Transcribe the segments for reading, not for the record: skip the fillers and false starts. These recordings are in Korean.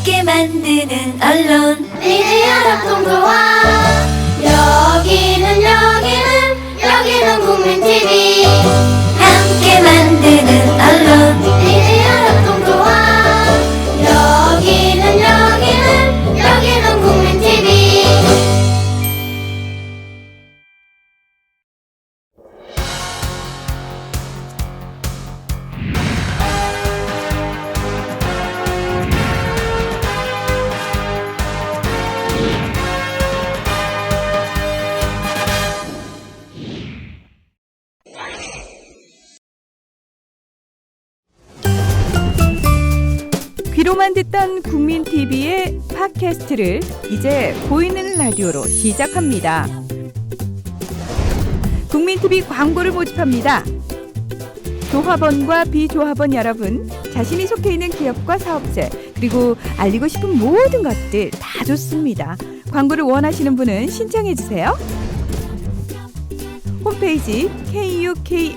함께 만드는 언론 미디어 협동조합. 여기는 국민TV. 함께 만드는 언론 미디어 협동조합. 여기는 국민TV. 귀로만 듣던 국민TV의 팟캐스트를 이제 보이는 라디오로 시작합니다. 국민TV 광고를 모집합니다. 조합원과 비조합원 여러분, 자신이 속해 있는 기업과 사업체, 그리고 알리고 싶은 모든 것들 다 좋습니다. 광고를 원하시는 분은 신청해주세요. 홈페이지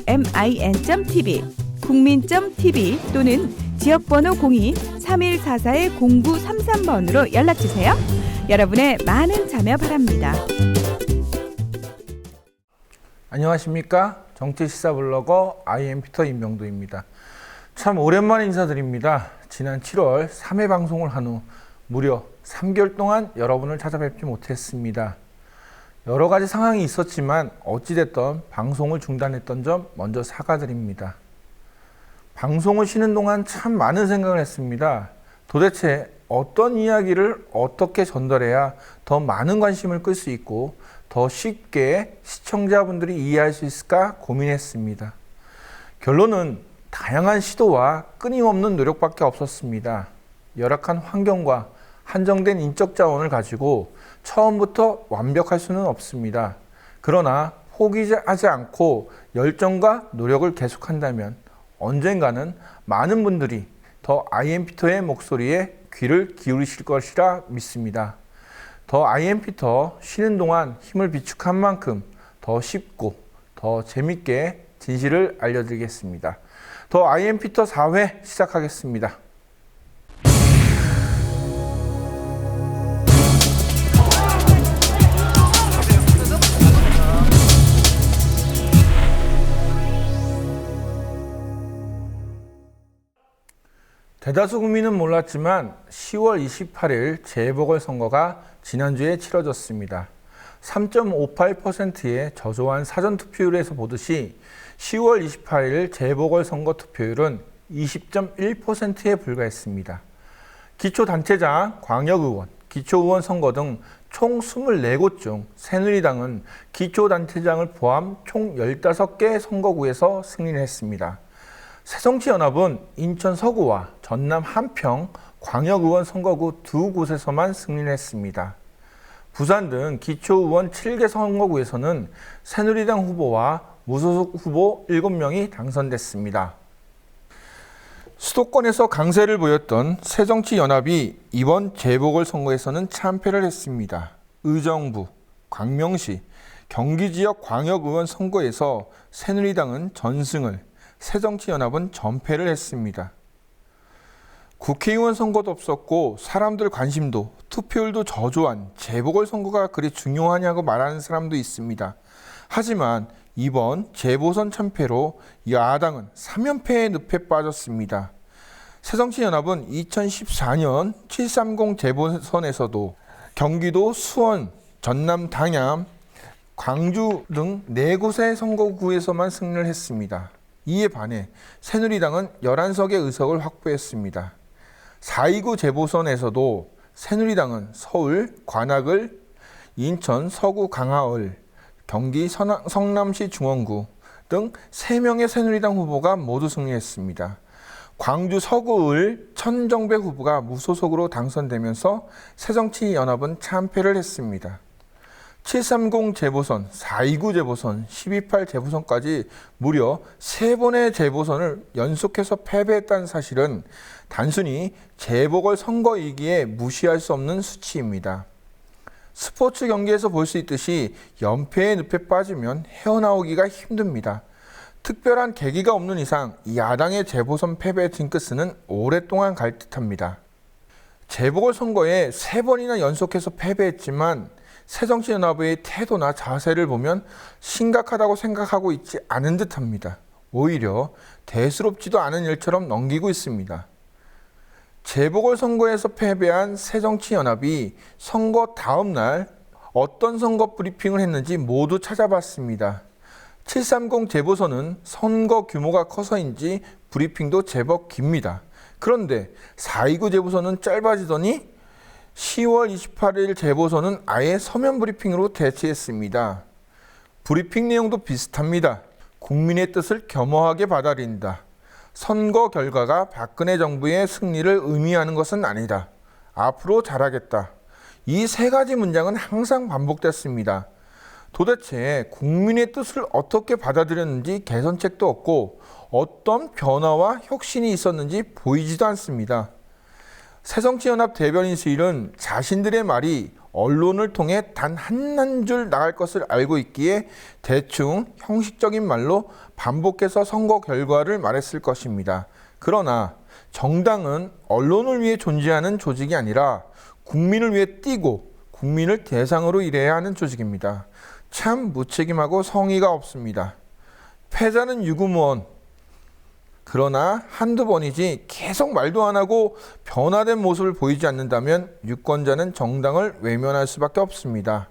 kukmin.tv, 국민.tv 또는 지역번호 02-3144-0933번으로 연락주세요. 여러분의 많은 참여 바랍니다. 안녕하십니까? 정치시사 블로거 IM피터 임명도입니다. 참 오랜만에 인사드립니다. 지난 7월 3회 방송을 한 후 무려 3개월 동안 여러분을 찾아뵙지 못했습니다. 여러 가지 상황이 있었지만 어찌됐든 방송을 중단했던 점 먼저 사과드립니다. 방송을 쉬는 동안 참 많은 생각을 했습니다. 도대체 어떤 이야기를 어떻게 전달해야 더 많은 관심을 끌 수 있고 더 쉽게 시청자분들이 이해할 수 있을까 고민했습니다. 결론은 다양한 시도와 끊임없는 노력밖에 없었습니다. 열악한 환경과 한정된 인적 자원을 가지고 처음부터 완벽할 수는 없습니다. 그러나 포기하지 않고 열정과 노력을 계속한다면 언젠가는 많은 분들이 더 IM피터의 목소리에 귀를 기울이실 것이라 믿습니다. 더 IM피터 쉬는 동안 힘을 비축한 만큼 더 쉽고 더 재밌게 진실을 알려드리겠습니다. 더 IM피터 4회 시작하겠습니다. 대다수 국민은 몰랐지만 10월 28일 재보궐선거가 지난주에 치러졌습니다. 3.58%의 저조한 사전투표율에서 보듯이 10월 28일 재보궐선거 투표율은 20.1%에 불과했습니다. 기초단체장, 광역의원, 기초의원 선거 등 총 24곳 중 새누리당은 기초단체장을 포함 총 15개 선거구에서 승리를 했습니다. 새정치연합은 인천 서구와 전남 한평 광역의원 선거구 2곳에서만 승리를 했습니다. 부산 등 기초의원 7개 선거구에서는 새누리당 후보와 무소속 후보 7명이 당선됐습니다. 수도권에서 강세를 보였던 새정치연합이 이번 재보궐선거에서는 참패를 했습니다. 의정부, 광명시, 경기지역 광역의원 선거에서 새누리당은 전승을, 새정치연합은 전패를 했습니다. 국회의원 선거도 없었고 사람들 관심도 투표율도 저조한 재보궐선거가 그리 중요하냐고 말하는 사람도 있습니다. 하지만 이번 재보선 참패로 야당은 3연패의 늪에 빠졌습니다. 새정치연합은 2014년 730 재보선에서도 경기도 수원, 전남 당양, 광주 등 4곳의 선거구에서만 승리를 했습니다. 이에 반해 새누리당은 11석의 의석을 확보했습니다. 4.29 재보선에서도 새누리당은 서울, 관악을, 인천 서구 강하을, 경기 성남시 중원구 등 3명의 새누리당 후보가 모두 승리했습니다. 광주 서구을 천정배 후보가 무소속으로 당선되면서 새정치연합은 참패를 했습니다. 730 재보선, 4.29 재보선, 12.8 재보선까지 무려 3번의 재보선을 연속해서 패배했다는 사실은 단순히 재보궐선거이기에 무시할 수 없는 수치입니다. 스포츠 경기에서 볼 수 있듯이 연패의 늪에 빠지면 헤어나오기가 힘듭니다. 특별한 계기가 없는 이상 야당의 재보선 패배 징크스는 오랫동안 갈 듯합니다. 재보궐선거에 3번이나 연속해서 패배했지만 새정치연합의 태도나 자세를 보면 심각하다고 생각하고 있지 않은 듯합니다. 오히려 대수롭지도 않은 일처럼 넘기고 있습니다. 재보궐선거에서 패배한 새정치연합이 선거 다음 날 어떤 선거 브리핑을 했는지 모두 찾아봤습니다. 730 재보선은 선거 규모가 커서인지 브리핑도 제법 깁니다. 그런데 429 재보선은 짧아지더니 10월 28일 재보선은 아예 서면 브리핑으로 대체했습니다. 브리핑 내용도 비슷합니다. 국민의 뜻을 겸허하게 받아들인다. 선거 결과가 박근혜 정부의 승리를 의미하는 것은 아니다. 앞으로 잘하겠다. 이 3가지 문장은 항상 반복됐습니다. 도대체 국민의 뜻을 어떻게 받아들였는지 개선책도 없고 어떤 변화와 혁신이 있었는지 보이지도 않습니다. 새정치연합 대변인실은 자신들의 말이 언론을 통해 단 한 줄 나갈 것을 알고 있기에 대충 형식적인 말로 반복해서 선거 결과를 말했을 것입니다. 그러나 정당은 언론을 위해 존재하는 조직이 아니라 국민을 위해 뛰고 국민을 대상으로 일해야 하는 조직입니다. 참 무책임하고 성의가 없습니다. 패자는 유구무원. 그러나 한두 번이지 계속 말도 안 하고 변화된 모습을 보이지 않는다면 유권자는 정당을 외면할 수밖에 없습니다.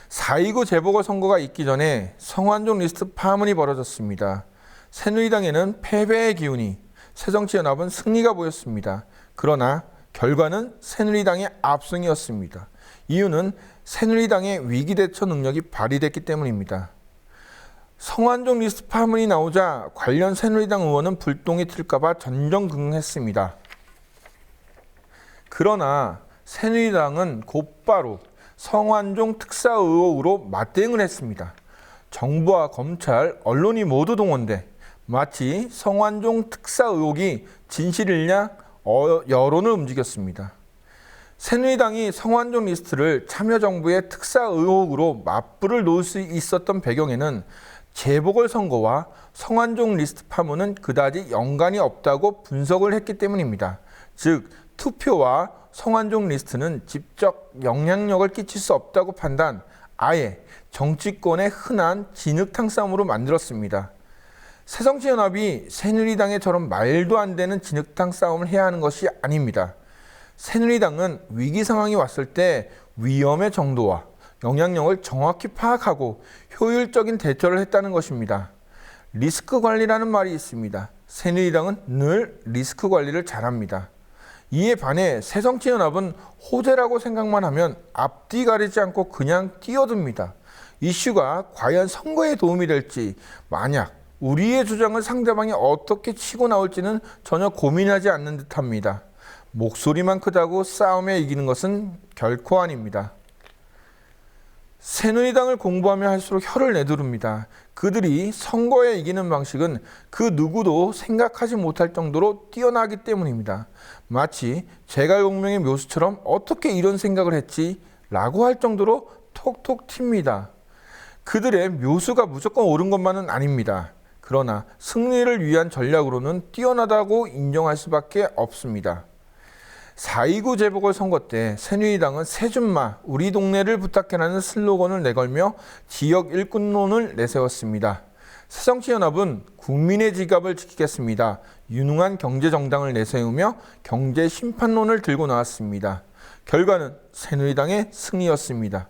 4.29 재보궐선거가 있기 전에 성완종 리스트 파문이 벌어졌습니다. 새누리당에는 패배의 기운이, 새정치연합은 승리가 보였습니다. 그러나 결과는 새누리당의 압승이었습니다. 이유는 새누리당의 위기대처 능력이 발휘됐기 때문입니다. 성완종 리스트 파문이 나오자 관련 새누리당 의원은 불똥이 튈까봐 전전긍긍했습니다. 그러나 새누리당은 곧바로 성완종 특사 의혹으로 맞대응을 했습니다. 정부와 검찰, 언론이 모두 동원돼 마치 성완종 특사 의혹이 진실이냐 여론을 움직였습니다. 새누리당이 성완종 리스트를 참여정부의 특사 의혹으로 맞불을 놓을 수 있었던 배경에는 재보궐선거와 성완종 리스트 파문은 그다지 연관이 없다고 분석을 했기 때문입니다. 즉, 투표와 성완종 리스트는 직접 영향력을 끼칠 수 없다고 판단, 아예 정치권의 흔한 진흙탕 싸움으로 만들었습니다. 새정치연합이 새누리당에처럼 말도 안 되는 진흙탕 싸움을 해야 하는 것이 아닙니다. 새누리당은 위기 상황이 왔을 때 위험의 정도와 영향력을 정확히 파악하고 효율적인 대처를 했다는 것입니다. 리스크 관리라는 말이 있습니다. 새누리당은 늘 리스크 관리를 잘합니다. 이에 반해 새정치연합은 호재라고 생각만 하면 앞뒤 가리지 않고 그냥 뛰어듭니다. 이슈가 과연 선거에 도움이 될지, 만약 우리의 주장을 상대방이 어떻게 치고 나올지는 전혀 고민하지 않는 듯합니다. 목소리만 크다고 싸움에 이기는 것은 결코 아닙니다. 새누리당을 공부하면 할수록 혀를 내두릅니다. 그들이 선거에 이기는 방식은 그 누구도 생각하지 못할 정도로 뛰어나기 때문입니다. 마치 제갈공명의 묘수처럼 어떻게 이런 생각을 했지? 라고 할 정도로 톡톡 튑니다. 그들의 묘수가 무조건 옳은 것만은 아닙니다. 그러나 승리를 위한 전략으로는 뛰어나다고 인정할 수밖에 없습니다. 4.29 재보궐선거 때 새누리당은 새준마 우리 동네를 부탁해라는 슬로건을 내걸며 지역 일꾼론을 내세웠습니다. 새정치연합은 국민의 지갑을 지키겠습니다. 유능한 경제정당을 내세우며 경제심판론을 들고 나왔습니다. 결과는 새누리당의 승리였습니다.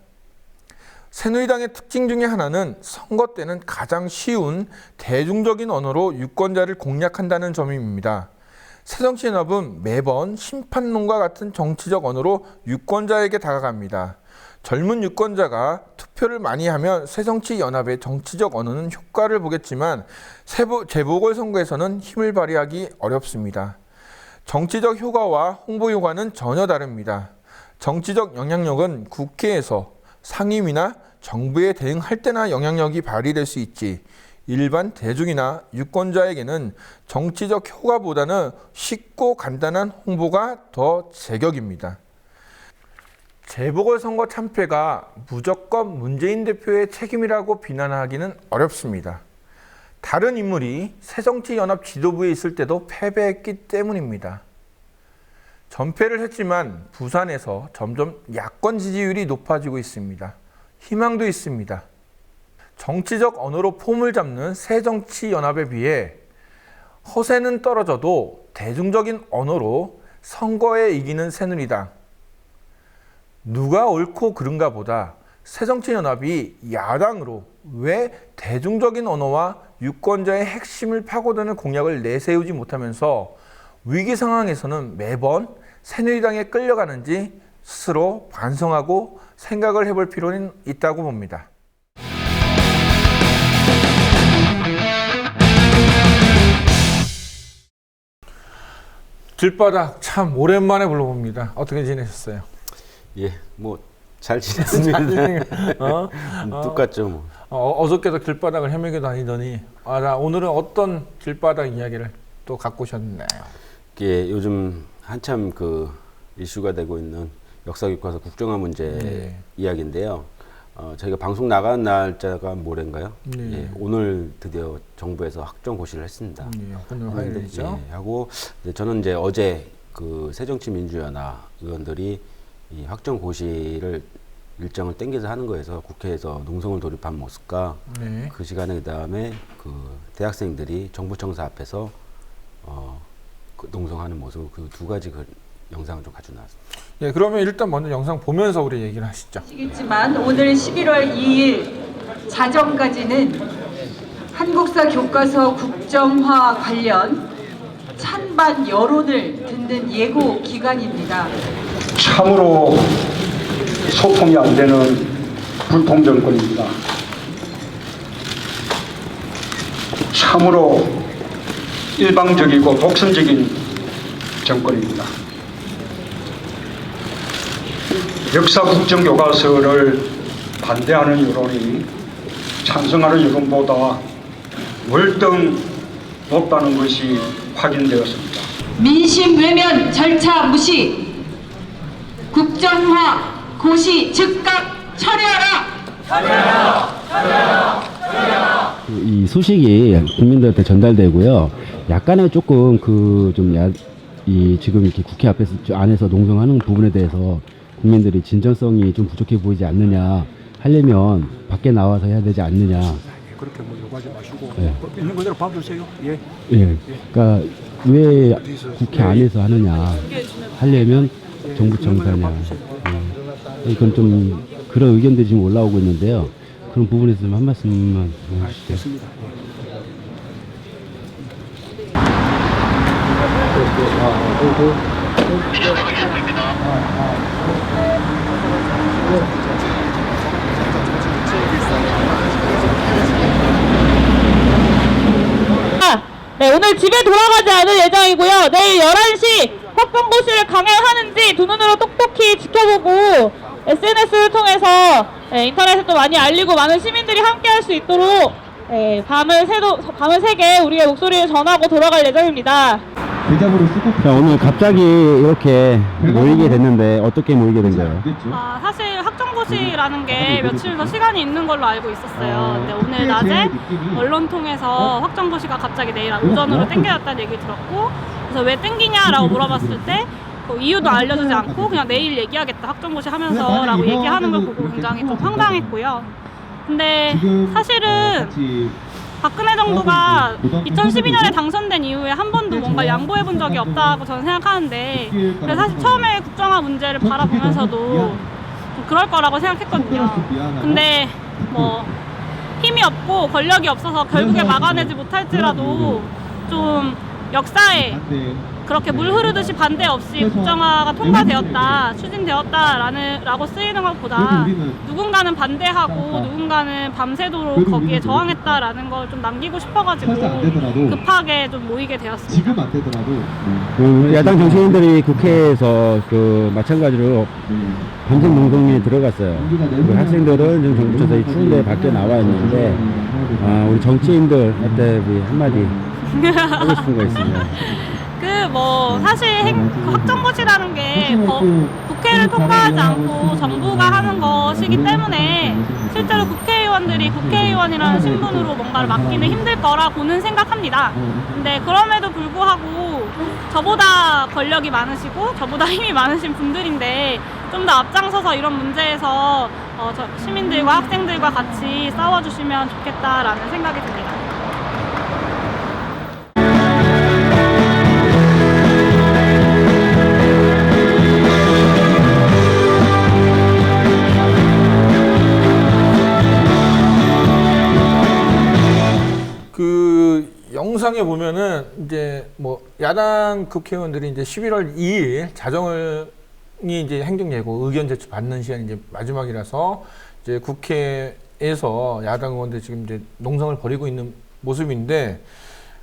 새누리당의 특징 중에 하나는 선거 때는 가장 쉬운 대중적인 언어로 유권자를 공략한다는 점입니다. 새정치연합은 매번 심판론과 같은 정치적 언어로 유권자에게 다가갑니다. 젊은 유권자가 투표를 많이 하면 새정치연합의 정치적 언어는 효과를 보겠지만 재보궐선거에서는 힘을 발휘하기 어렵습니다. 정치적 효과와 홍보 효과는 전혀 다릅니다. 정치적 영향력은 국회에서 상임위나 정부에 대응할 때나 영향력이 발휘될 수 있지, 일반 대중이나 유권자에게는 정치적 효과보다는 쉽고 간단한 홍보가 더 제격입니다. 재보궐선거 참패가 무조건 문재인 대표의 책임이라고 비난하기는 어렵습니다. 다른 인물이 새정치연합 지도부에 있을 때도 패배했기 때문입니다. 전패를 했지만 부산에서 점점 야권 지지율이 높아지고 있습니다. 희망도 있습니다. 정치적 언어로 폼을 잡는 새정치연합에 비해 허세는 떨어져도 대중적인 언어로 선거에 이기는 새누리당. 누가 옳고 그른가 보다 새정치연합이 야당으로 왜 대중적인 언어와 유권자의 핵심을 파고드는 공약을 내세우지 못하면서 위기 상황에서는 매번 새누리당에 끌려가는지 스스로 반성하고 생각을 해볼 필요는 있다고 봅니다. 길바닥 참 오랜만에 불러봅니다. 어떻게 지내셨어요? 예, 뭐 잘 지냈습니다. 똑같죠, 뭐. 어저께도 길바닥을 헤매고 다니더니 나 오늘은 어떤 길바닥 이야기를 또 갖고 오셨나요? 이게 요즘 한참 그 이슈가 되고 있는 역사교과서 국정화 문제 이야기인데요. 저희가 방송 나간 날짜가 모레인가요? 예, 오늘 드디어 정부에서 확정 고시를 했습니다. 오늘 화요일이죠. 예, 하고 저는 이제 어제 그 새정치민주연합 의원들이 이 확정 고시를 일정을 땡겨서 하는 거에서 국회에서 농성을 돌입한 모습과 그 시간에 그다음에 그 대학생들이 정부청사 앞에서 그 농성하는 모습 그 두 가지 그 영상을 좀 가지고 나왔습니다. 예, 그러면 일단 먼저 영상 보면서 우리 얘기를 하시죠. 아시겠지만 오늘 11월 2일 자정까지는 한국사 교과서 국정화 관련 찬반 여론을 듣는 예고 기간입니다. 참으로 소통이 안 되는 불통 정권입니다. 참으로 일방적이고 독선적인 정권입니다. 역사 국정교과서를 반대하는 여론이 찬성하는 여론보다 월등 높다는 것이 확인되었습니다. 민심 외면 절차 무시, 국정화 고시 즉각 철회하라! 이 소식이 국민들한테 전달되고요. 약간의 조금 이 지금 이렇게 국회 앞에서 안에서 농성하는 부분에 대해서 국민들이 진정성이 좀 부족해 보이지 않느냐 하려면 밖에 나와서 해야 되지 않느냐. 그렇게 뭐 요구하지 마시고 있는 그대로 봐주세요. 예. 그러니까 왜 국회 안에서 하느냐 하려면 정부 청사냐. 이건 좀 그런 의견들이 지금 올라오고 있는데요. 그런 부분에서 좀 한 말씀만 해주시죠. 네, 오늘 집에 돌아가지 않을 예정이고요. 내일 11시 확정고시를 강행하는지 두 눈으로 똑똑히 지켜보고 SNS를 통해서 인터넷에 또 많이 알리고 많은 시민들이 함께 할 수 있도록 밤을 새게 우리의 목소리를 전하고 돌아갈 예정입니다. 자, 오늘 갑자기 이렇게 모이게 됐는데 어떻게 모이게 된 거예요? 사실 확정고시라는 게 며칠 더 시간이 있는 걸로 알고 있었어요. 근데 오늘 낮에 언론 통해서 확정고시가 갑자기 내일 오전으로 땡겨졌다는 얘기 들었고, 그래서 왜 땡기냐라고 물어봤을 때 그 이유도 알려주지 않고 그냥 내일 얘기하겠다 확정고시 하면서 라고 얘기하는 걸 보고 굉장히 좀 황당했고요. 근데 사실은 박근혜 정부가 2012년에 당선된 이후에 한 번도 뭔가 양보해 본 적이 없다고 저는 생각하는데, 그래서 사실 처음에 국정화 문제를 바라보면서도 좀 그럴 거라고 생각했거든요. 근데 뭐 힘이 없고 권력이 없어서 결국에 막아내지 못할지라도 좀 역사에 그렇게 물 흐르듯이 반대 없이 국정화가 통과되었다, 추진되었다라고 쓰이는 것보다 누군가는 반대하고 누군가는 밤새도록 거기에 저항했다라는 걸 좀 남기고 싶어가지고 급하게 좀 모이게 되었습니다. 야당 정치인들이 국회에서 마찬가지로 밤샘 농성에 들어갔어요. 학생들은 지금 정부청사에 추운데 밖에 나와 있는데 우리 정치인들한테 한마디 하고 싶은 거 있습니다. 사실 확정고시라는 게 국회를 통과하지 않고 정부가 하는 것이기 때문에 실제로 국회의원이라는 신분으로 뭔가를 맡기는 힘들 거라고는 생각합니다. 근데 그럼에도 불구하고 저보다 권력이 많으시고 저보다 힘이 많으신 분들인데 좀 더 앞장서서 이런 문제에서 시민들과 학생들과 같이 싸워주시면 좋겠다라는 생각이 듭니다. 그 영상에 보면은 이제 뭐 야당 국회의원들이 이제 11월 2일 자정이 이제 행정예고 의견 제출 받는 시간이 이제 마지막이라서 이제 국회에서 야당 의원들 지금 이제 농성을 벌이고 있는 모습인데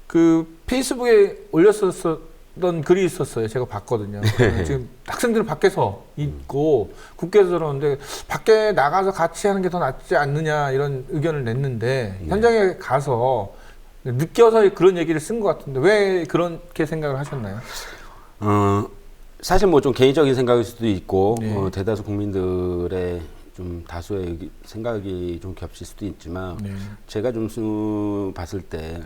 그 페이스북에 올렸었던 글이 있었어요. 제가 봤거든요. 지금 학생들은 밖에서 있고 국회에서 저러는데 밖에 나가서 같이 하는 게 더 낫지 않느냐 이런 의견을 냈는데 현장에 가서 느껴서 그런 얘기를 쓴 것 같은데 왜 그렇게 생각을 하셨나요? 사실 뭐 좀 개인적인 생각일 수도 있고 네. 대다수 국민들의 좀 다수의 생각이 좀 겹칠 수도 있지만 네. 제가 좀 봤을 때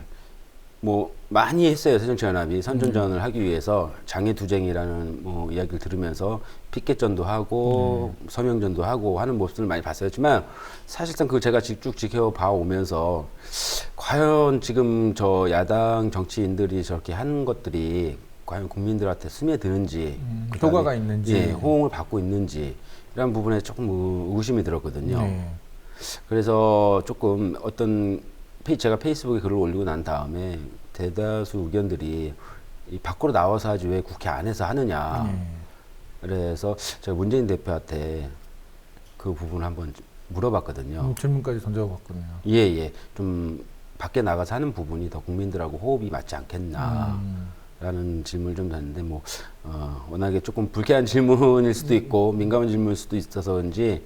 뭐 많이 했어요. 새정치연합이 선전전을 하기 위해서 장애투쟁이라는 뭐 이야기를 들으면서 피켓전도 하고 서명전도 하고 하는 모습을 많이 봤었지만 사실상 그 제가 쭉 지켜봐 오면서 과연 지금 저 야당 정치인들이 저렇게 하는 것들이 과연 국민들한테 스며드는지 효과가 있는지 예, 호응을 받고 있는지 이런 부분에 조금 의심이 들었거든요. 네. 그래서 조금 제가 페이스북에 글을 올리고 난 다음에 대다수 의견들이 이 밖으로 나와서 하지 왜 국회 안에서 하느냐. 그래서 제가 문재인 대표한테 그 부분을 한번 물어봤거든요. 질문까지 던져봤군요. 예. 좀 밖에 나가서 하는 부분이 더 국민들하고 호흡이 맞지 않겠나. 라는 질문을 좀 던졌는데 워낙에 조금 불쾌한 질문일 수도 있고 민감한 질문일 수도 있어서 그런지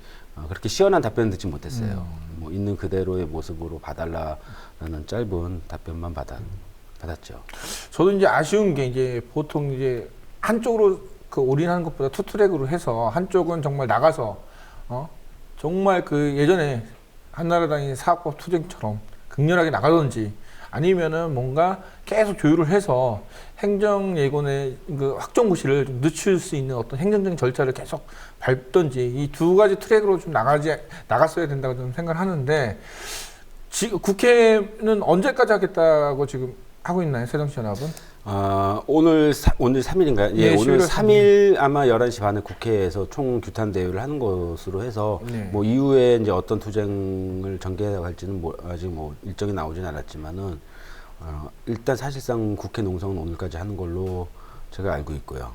그렇게 시원한 답변을 듣지 못했어요. 뭐 있는 그대로의 모습으로 봐달라는 짧은 답변만 받았죠. 저도 이제 아쉬운 게 이제 보통 이제 한쪽으로 그 올인하는 것보다 투트랙으로 해서 한쪽은 정말 나가서 정말 그 예전에 한나라당이 사학법 투쟁처럼 극렬하게 나가든지 아니면은 뭔가 계속 조율을 해서 행정예고의 그 확정고시를 좀 늦출 수 있는 어떤 행정적인 절차를 계속 밟든지 이 두 가지 트랙으로 좀 나갔어야 된다고 저는 생각을 하는데 지금 국회는 언제까지 하겠다고 지금 하고 있나요? 새정치연합은? 오늘 3일인가요? 예, 네, 오늘 11월 3일 아마 11시 반에 국회에서 총 규탄 대회를 하는 것으로 해서 네. 뭐 이후에 이제 어떤 투쟁을 전개해 갈지는 아직 뭐 일정이 나오진 않았지만은 일단 사실상 국회 농성은 오늘까지 하는 걸로 제가 알고 있고요.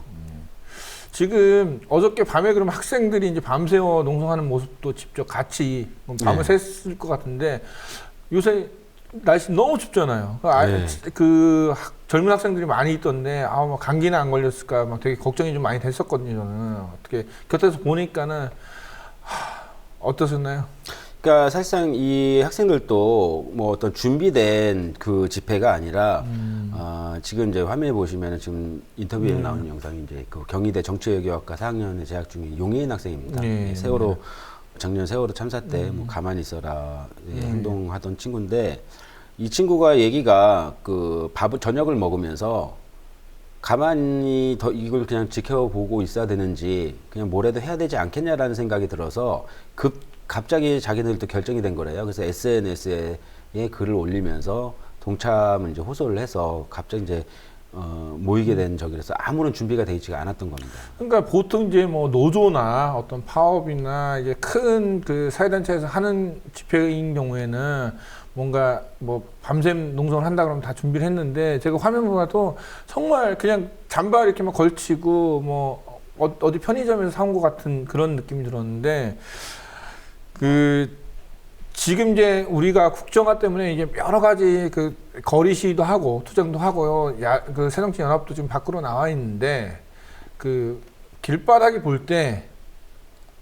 지금 어저께 밤에 그럼 학생들이 이제 밤새워 농성하는 모습도 직접 같이 밤을 샜을 것 같은데 요새 날씨 너무 춥잖아요. 젊은 학생들이 많이 있던데 뭐 감기는 안 걸렸을까 막 되게 걱정이 좀 많이 됐었거든요. 저는 어떻게 곁에서 보니까는 어떠셨나요? 그러니까 사실상 이 학생들도 뭐 어떤 준비된 그 집회가 아니라 지금 이제 화면에 보시면은 지금 인터뷰에 나오는 영상이 이제 그 경희대 정치외교학과 4학년에 재학 중인 용혜인 학생입니다. 작년 세월호 참사 때 뭐 가만히 있어라 행동하던 친구인데 이 친구가 얘기가 그 저녁을 먹으면서 가만히 이걸 그냥 지켜보고 있어야 되는지 그냥 뭐라도 해야 되지 않겠냐라는 생각이 들어서 갑자기 자기들도 결정이 된 거래요. 그래서 SNS에 글을 올리면서 동참을 이제 호소를 해서 갑자기 이제 모이게 된 적이라서 아무런 준비가 되어 있지가 않았던 겁니다. 그러니까 보통 이제 뭐 노조나 어떤 파업이나 이제 큰 그 사회단체에서 하는 집회인 경우에는 뭔가 뭐 밤샘 농성을 한다 그러면 다 준비를 했는데 제가 화면 보아도 정말 그냥 잠바 이렇게만 걸치고 뭐 어디 편의점에서 사온 것 같은 그런 느낌이 들었는데 지금 이제 우리가 국정화 때문에 이제 여러 가지 그 거리 시위도 하고 투쟁도 하고요. 그 새정치연합도 지금 밖으로 나와 있는데 그 길바닥이 볼 때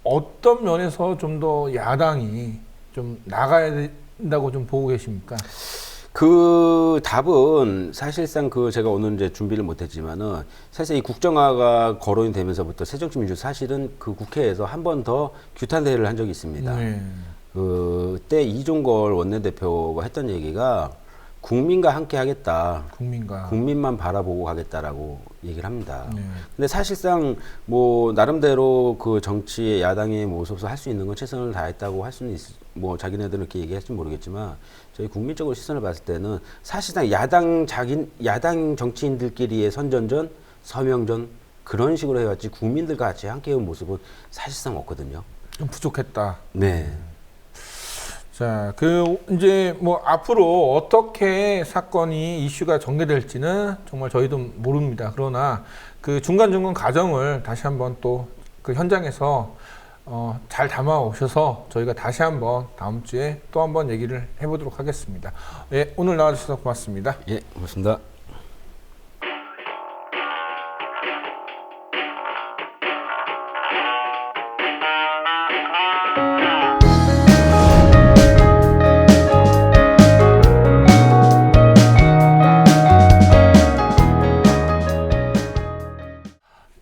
어떤 면에서 좀 더 야당이 좀 나가야 된다고 좀 보고 계십니까? 그 답은 사실상 제가 오늘 이제 준비를 못했지만은 사실 이 국정화가 거론이 되면서부터 새정치민주 사실은 그 국회에서 한 번 더 규탄 대회를 한 적이 있습니다. 그때 이종걸 원내대표가 했던 얘기가 국민과 함께 하겠다. 국민만 바라보고 가겠다라고 얘기를 합니다. 근데 사실상 뭐 나름대로 그 정치의 야당의 모습에서 할 수 있는 건 최선을 다했다고 할 수는 뭐 자기네들은 이렇게 얘기할지 모르겠지만 저희 국민적으로 시선을 봤을 때는 사실상 야당 정치인들끼리의 선전전, 서명전 그런 식으로 해왔지 국민들과 같이 함께 해온 모습은 사실상 없거든요. 좀 부족했다. 네. 자, 이제 뭐 앞으로 어떻게 사건이 이슈가 전개될지는 정말 저희도 모릅니다. 그러나 그 중간중간 과정을 다시 한번 또 그 현장에서 잘 담아 오셔서 저희가 다시 한번 다음 주에 또 한번 얘기를 해보도록 하겠습니다. 예, 오늘 나와주셔서 고맙습니다. 예, 고맙습니다.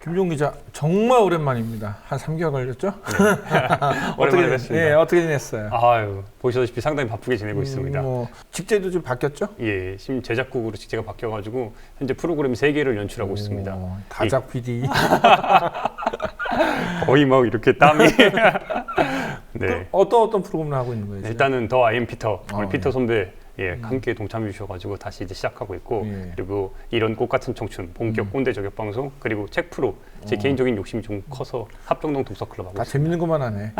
김종 기자, 정말 오랜만입니다. 한 3개월 걸렸죠? 네. 오랜만에 뵙습니다. 예, 어떻게 지냈어요? 아유, 보시다시피 상당히 바쁘게 지내고 있습니다. 뭐 직제도 좀 바뀌었죠? 예, 지금 제작국으로 직제가 바뀌어가지고 현재 프로그램 3개를 연출하고 있습니다. 다작 PD. 거의 막 이렇게 땀이. 네. 어떤 프로그램을 하고 있는 거예요? 일단은 더 아이엠 피터, 우리 피터 네. 선배 함께 동참해 주셔가지고 다시 이제 시작하고 있고 그리고 이런 꽃 같은 청춘, 본격 꼰대 저격 방송 그리고 책 프로 제 개인적인 욕심이 좀 커서 합정동 독서클럽 하고 다 있습니다. 재밌는 것만 하네.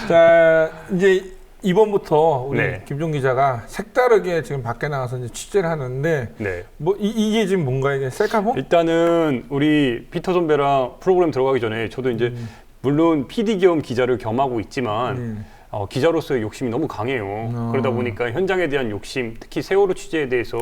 자, 이제 이번부터 우리 김종 기자가 색다르게 지금 밖에 나가서 이제 취재를 하는데 뭐 이게 지금 뭔가 이게 셀카봉? 일단은 우리 피터 선배랑 프로그램 들어가기 전에 저도 이제 물론 PD 겸 기자를 겸하고 있지만 기자로서의 욕심이 너무 강해요. 그러다 보니까 현장에 대한 욕심, 특히 세월호 취재에 대해서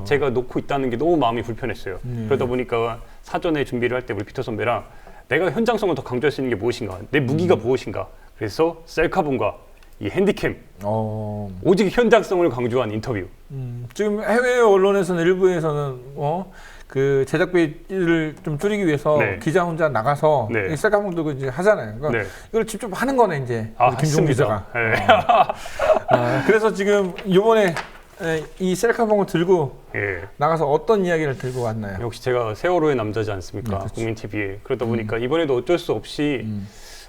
제가 놓고 있다는 게 너무 마음이 불편했어요. 그러다 보니까 사전에 준비를 할 때 우리 피터 선배랑 내가 현장성을 더 강조할 수 있는 게 무엇인가, 내 무기가 무엇인가. 그래서 셀카봉과 이 핸디캠, 오직 현장성을 강조한 인터뷰. 지금 해외 언론에서는 일부에서는 그 제작비를 좀 줄이기 위해서 기자 혼자 나가서 셀카봉 들고 이제 하잖아요. 그러니까 이걸 직접 하는 거네 이제 김종 기자가. 그래서 지금 이번에 이 셀카봉을 들고 나가서 어떤 이야기를 들고 왔나요? 역시 제가 세월호의 남자지 않습니까? 국민TV에. 그러다 보니까 이번에도 어쩔 수 없이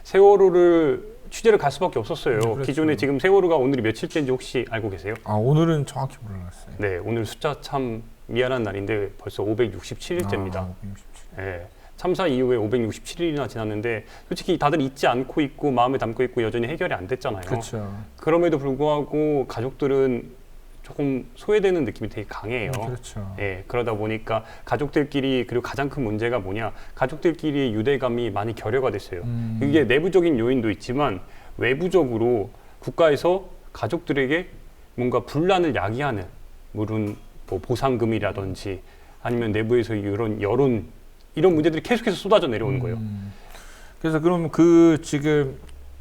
세월호를 취재를 갈 수밖에 없었어요. 기존에 지금 세월호가 오늘이 며칠째인지 혹시 알고 계세요? 오늘은 정확히 몰랐어요. 네, 오늘 숫자 참 미안한 날인데 벌써 567일째입니다. 네, 참사 이후에 567일이나 지났는데 솔직히 다들 잊지 않고 있고 마음에 담고 있고 여전히 해결이 안 됐잖아요. 그렇죠. 그럼에도 불구하고 가족들은 조금 소외되는 느낌이 되게 강해요. 그렇죠. 예, 그러다 보니까 가족들끼리 그리고 가장 큰 문제가 뭐냐, 가족들끼리의 유대감이 많이 결여가 됐어요. 이게 내부적인 요인도 있지만 외부적으로 국가에서 가족들에게 뭔가 분란을 야기하는 물론 뭐 보상금이라든지 아니면 내부에서 이런 여론 이런 문제들이 계속해서 쏟아져 내려오는 거예요. 그래서 그럼 그 지금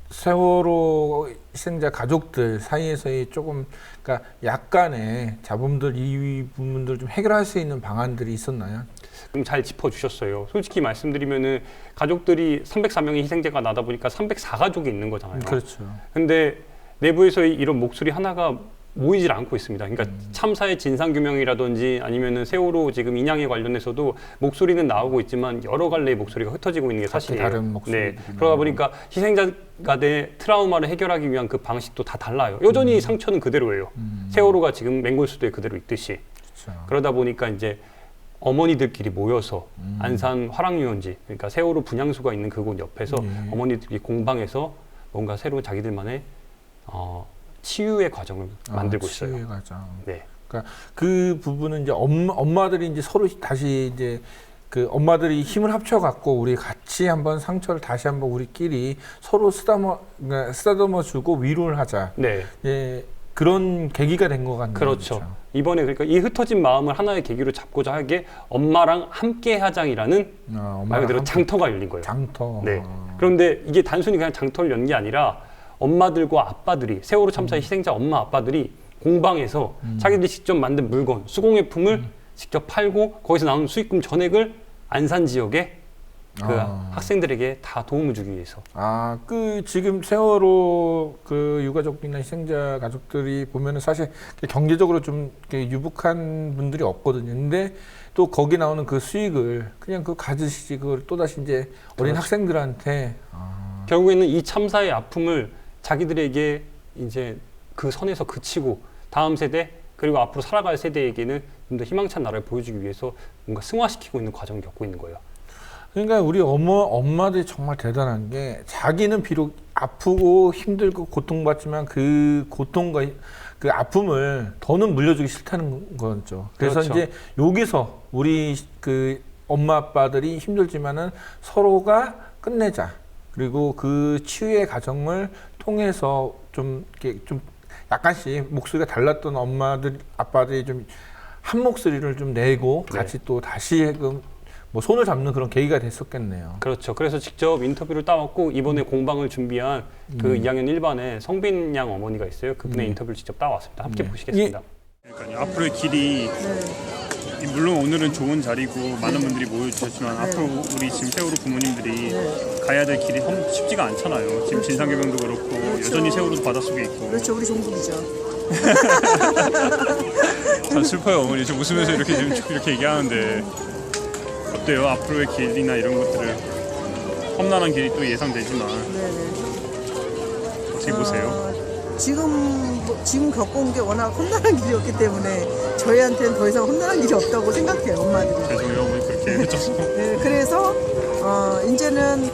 세월호 희생자 가족들 사이에서의 조금 그러니까 약간의 잡음들 이 부분들 좀 해결할 수 있는 방안들이 있었나요? 그럼 잘 짚어주셨어요. 솔직히 말씀드리면은 가족들이 304명의 희생자가 나다 보니까 304가족이 있는 거잖아요. 그렇죠. 근데 내부에서의 이런 목소리 하나가 모이질 않고 있습니다. 그러니까 참사의 진상규명이라든지 아니면은 세월호 지금 인양에 관련해서도 목소리는 나오고 있지만 여러 갈래의 목소리가 흩어지고 있는 게 사실이에요. 다른 목소리. 그러다 보니까 희생자가 된 트라우마를 해결하기 위한 그 방식도 다 달라요. 여전히 상처는 그대로예요. 세월호가 지금 맹골수도에 그대로 있듯이. 그렇죠. 그러다 보니까 이제 어머니들끼리 모여서 안산 화랑유원지, 그러니까 세월호 분향소가 있는 그곳 옆에서 어머니들끼리 공방해서 뭔가 새로운 자기들만의 치유의 과정을 만들고 있어요. 치유의 과정. 네. 그러니까 그 부분은 이제 엄마들이 이제 서로 다시 이제 그 엄마들이 힘을 합쳐갖고 우리 같이 한번 상처를 다시 한번 우리끼리 서로 쓰다듬어 주고 위로를 하자. 네. 예, 그런 계기가 된 것 같네요. 그렇죠. 이번에 그러니까 이 흩어진 마음을 하나의 계기로 잡고자 하게 엄마랑 함께 하장이라는 말 그대로 장터가 열린 거예요. 장터. 네. 그런데 이게 단순히 그냥 장터를 연 게 아니라 엄마들과 아빠들이 세월호 참사의 희생자 엄마 아빠들이 공방에서 자기들이 직접 만든 물건, 수공예품을 직접 팔고 거기서 나오는 수익금 전액을 안산 지역에 그 학생들에게 다 도움을 주기 위해서. 그 지금 세월호 그 유가족이나 희생자 가족들이 보면은 사실 경제적으로 좀 유복한 분들이 없거든요. 근데 또 거기 나오는 그 수익을 그냥 그 가지시지 그걸 또 다시 이제 어린 그렇죠. 학생들한테 결국에는 이 참사의 아픔을 자기들에게 이제 그 선에서 그치고 다음 세대 그리고 앞으로 살아갈 세대에게는 좀 더 희망찬 나라를 보여주기 위해서 뭔가 승화시키고 있는 과정을 겪고 있는 거예요. 그러니까 우리 엄마들이 정말 대단한 게 자기는 비록 아프고 힘들고 고통받지만 그 고통과 그 아픔을 더는 물려주기 싫다는 거죠. 그래서 그렇죠. 이제 여기서 우리 그 엄마 아빠들이 힘들지만은 서로가 끝내자. 그리고 그 치유의 과정을 통해서 좀 이렇게 좀 약간씩 목소리가 달랐던 엄마들 아빠들이 좀 한 목소리를 좀 내고 네. 같이 또 다시 뭐 손을 잡는 그런 계기가 됐었겠네요. 그렇죠. 그래서 직접 인터뷰를 따왔고 이번에 공방을 준비한 그 2학년 1반에 성빈 양 어머니가 있어요. 그분의 인터뷰를 직접 따왔습니다. 함께 보시겠습니다. 그러니까요. 앞으로의 길이 물론 오늘은 좋은 자리고 많은 분들이 모여주셨지만 앞으로 우리 지금 세월호 부모님들이 가야 될 길이 쉽지가 않잖아요. 지금 진상규명도 그렇고 여전히 세월호도 바닷속에 있고. 그렇죠. 우리 종국이죠. 참 슬퍼요 어머니. 저 웃으면서 이렇게 얘기하는데 어때요? 앞으로의 길이나 이런 것들을 험난한 길이 또 예상되지만 어떻게 보세요? 지금 겪어온 게 워낙 험난한 길이었기 때문에 저희한테는 더 이상 험난한 길이 없다고 생각해요, 엄마들이. 죄송해요 어머니 그렇게 해줘서. 네, 그래서 이제는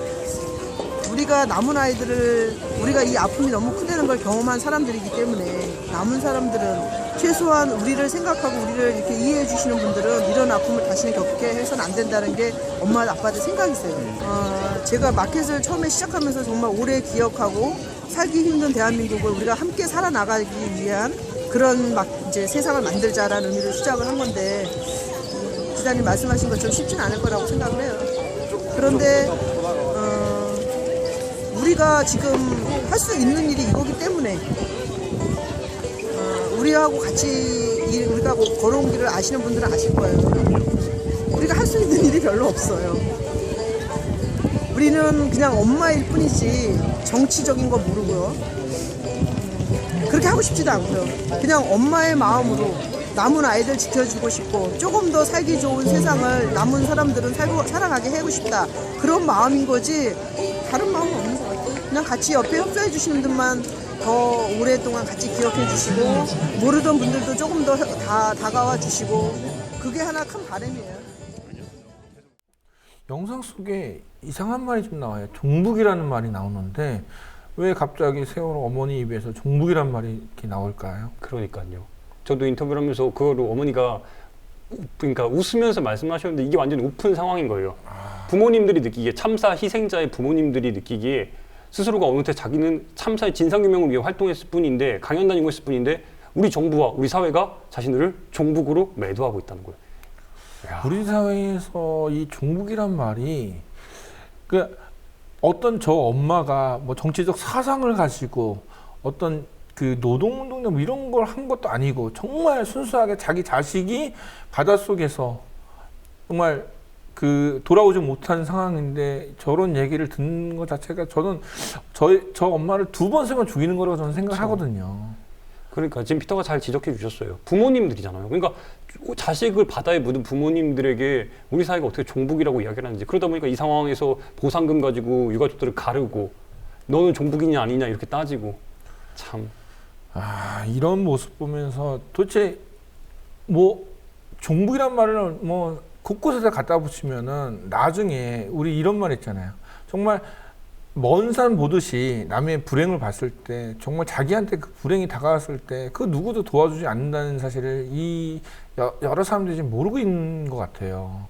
우리가 남은 아이들을 우리가 이 아픔이 너무 크다는 걸 경험한 사람들이기 때문에 남은 사람들은 최소한 우리를 생각하고 우리를 이렇게 이해해 주시는 분들은 이런 아픔을 다시는 겪게 해서는 안 된다는 게 엄마 아빠들 생각이세요. 제가 마켓을 처음에 시작하면서 정말 오래 기억하고 살기 힘든 대한민국을 우리가 함께 살아나가기 위한 그런 이제 세상을 만들자라는 의미로 시작을 한 건데 기자님 말씀하신 것처럼 쉽지는 않을 거라고 생각을 해요. 그런데 우리가 지금 할 수 있는 일이 이거기 때문에 우리하고 같이 우리가 걸어온 길을 아시는 분들은 아실 거예요. 우리가 할 수 있는 일이 별로 없어요. 우리는 그냥 엄마일 뿐이지 정치적인 거 모르고요. 그렇게 하고 싶지도 않고요. 그냥 엄마의 마음으로 남은 아이들 지켜주고 싶고 조금 더 살기 좋은 세상을 남은 사람들은 살아가게 하고 싶다. 그런 마음인 거지 다른 마음은 없는 것 같아요. 그냥 같이 옆에 협조해 주시는 분만 더 오랫동안 같이 기억해 주시고 모르던 분들도 조금 더 다가와 주시고 그게 하나 큰 바람이에요. 영상 속에 이상한 말이 좀 나와요. 종북이라는 말이 나오는데 왜 갑자기 세월호 어머니 입에서 종북이라는 말이 이렇게 나올까요? 그러니까요. 저도 인터뷰를 하면서 그거를 어머니가 그러니까 웃으면서 말씀하셨는데 이게 완전 오픈 상황인 거예요. 부모님들이 느끼기에 참사 희생자의 부모님들이 느끼기에 스스로가 어느 때 자기는 참사의 진상규명을 위해 활동했을 뿐인데 강연 다니고 있을 뿐인데 우리 정부와 우리 사회가 자신들을 종북으로 매도하고 있다는 거예요. 우리 사회에서 이 종북이란 말이 그 어떤 저 엄마가 뭐 정치적 사상을 가지고 어떤 그 노동운동이나 뭐 이런 걸 한 것도 아니고 정말 순수하게 자기 자식이 바닷속에서 정말 그 돌아오지 못한 상황인데 저런 얘기를 듣는 것 자체가 저는 저 엄마를 2번, 3번 죽이는 거라고 저는 생각하거든요. 그러니까 지금 피터가 잘 지적해 주셨어요. 부모님들이잖아요. 그러니까 자식을 바다에 묻은 부모님들에게 우리 사회가 어떻게 종북이라고 이야기를 하는지 그러다 보니까 이 상황에서 보상금 가지고 유가족들을 가르고 너는 종북이냐 아니냐 이렇게 따지고 참. 이런 모습 보면서 도대체 뭐 종북이란 말을 뭐 곳곳에다 갖다 붙이면은 나중에 우리 이런 말 있잖아요. 정말 먼 산 보듯이 남의 불행을 봤을 때 정말 자기한테 그 불행이 다가왔을 때 그 누구도 도와주지 않는다는 사실을 이 여러 사람들이 지금 모르고 있는 것 같아요.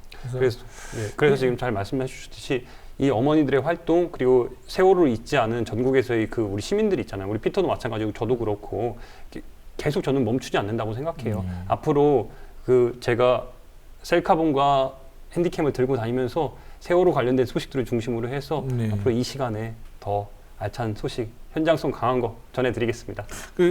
그래서 지금 잘 말씀해 주셨듯이 이 어머니들의 활동 그리고 세월호를 잊지 않은 전국에서의 그 우리 시민들이 있잖아요. 우리 피터도 마찬가지고 저도 그렇고 계속 저는 멈추지 않는다고 생각해요. 앞으로 그 제가 셀카봉과 핸디캠을 들고 다니면서 세월호 관련된 소식들을 중심으로 해서 앞으로 이 시간에 더 알찬 소식 현장성 강한 거 전해드리겠습니다.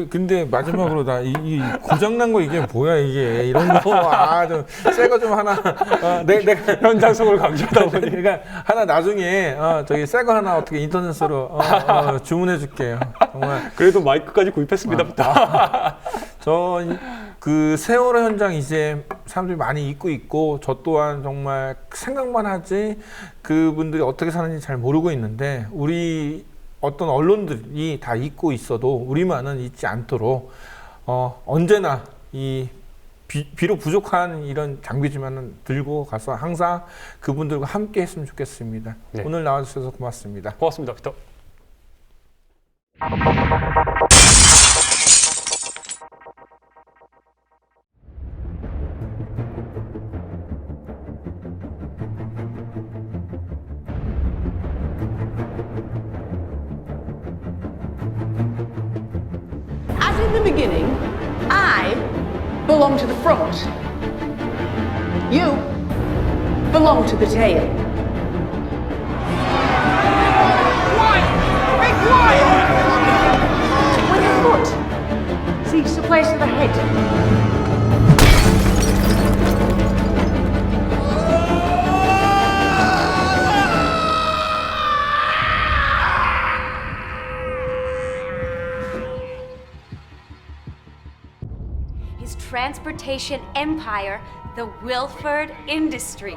근데 마지막으로 이 고장난 거 이게 뭐야 이게 이런 거 좀 새 거 좀 하나 내가 현장성을 강조하다 보니 그러니까 하나 나중에 저기 새 거 하나 어떻게 인터넷으로 주문해 줄게요. 정말 그래도 마이크까지 구입했습니다. 저 그 세월호 현장 이제 사람들이 많이 잊고 있고 저 또한 정말 생각만 하지 그분들이 어떻게 사는지 잘 모르고 있는데 우리 어떤 언론들이 다 잊고 있어도 우리만은 잊지 않도록 언제나 이 비록 부족한 이런 장비지만은 들고 가서 항상 그분들과 함께 했으면 좋겠습니다. 네. 오늘 나와주셔서 고맙습니다. 고맙습니다, 피터. As in the beginning, I belong to the front. You belong to the tail. Be quiet! When the foot seeks the place of the head. His transportation empire, the Wilford Industries,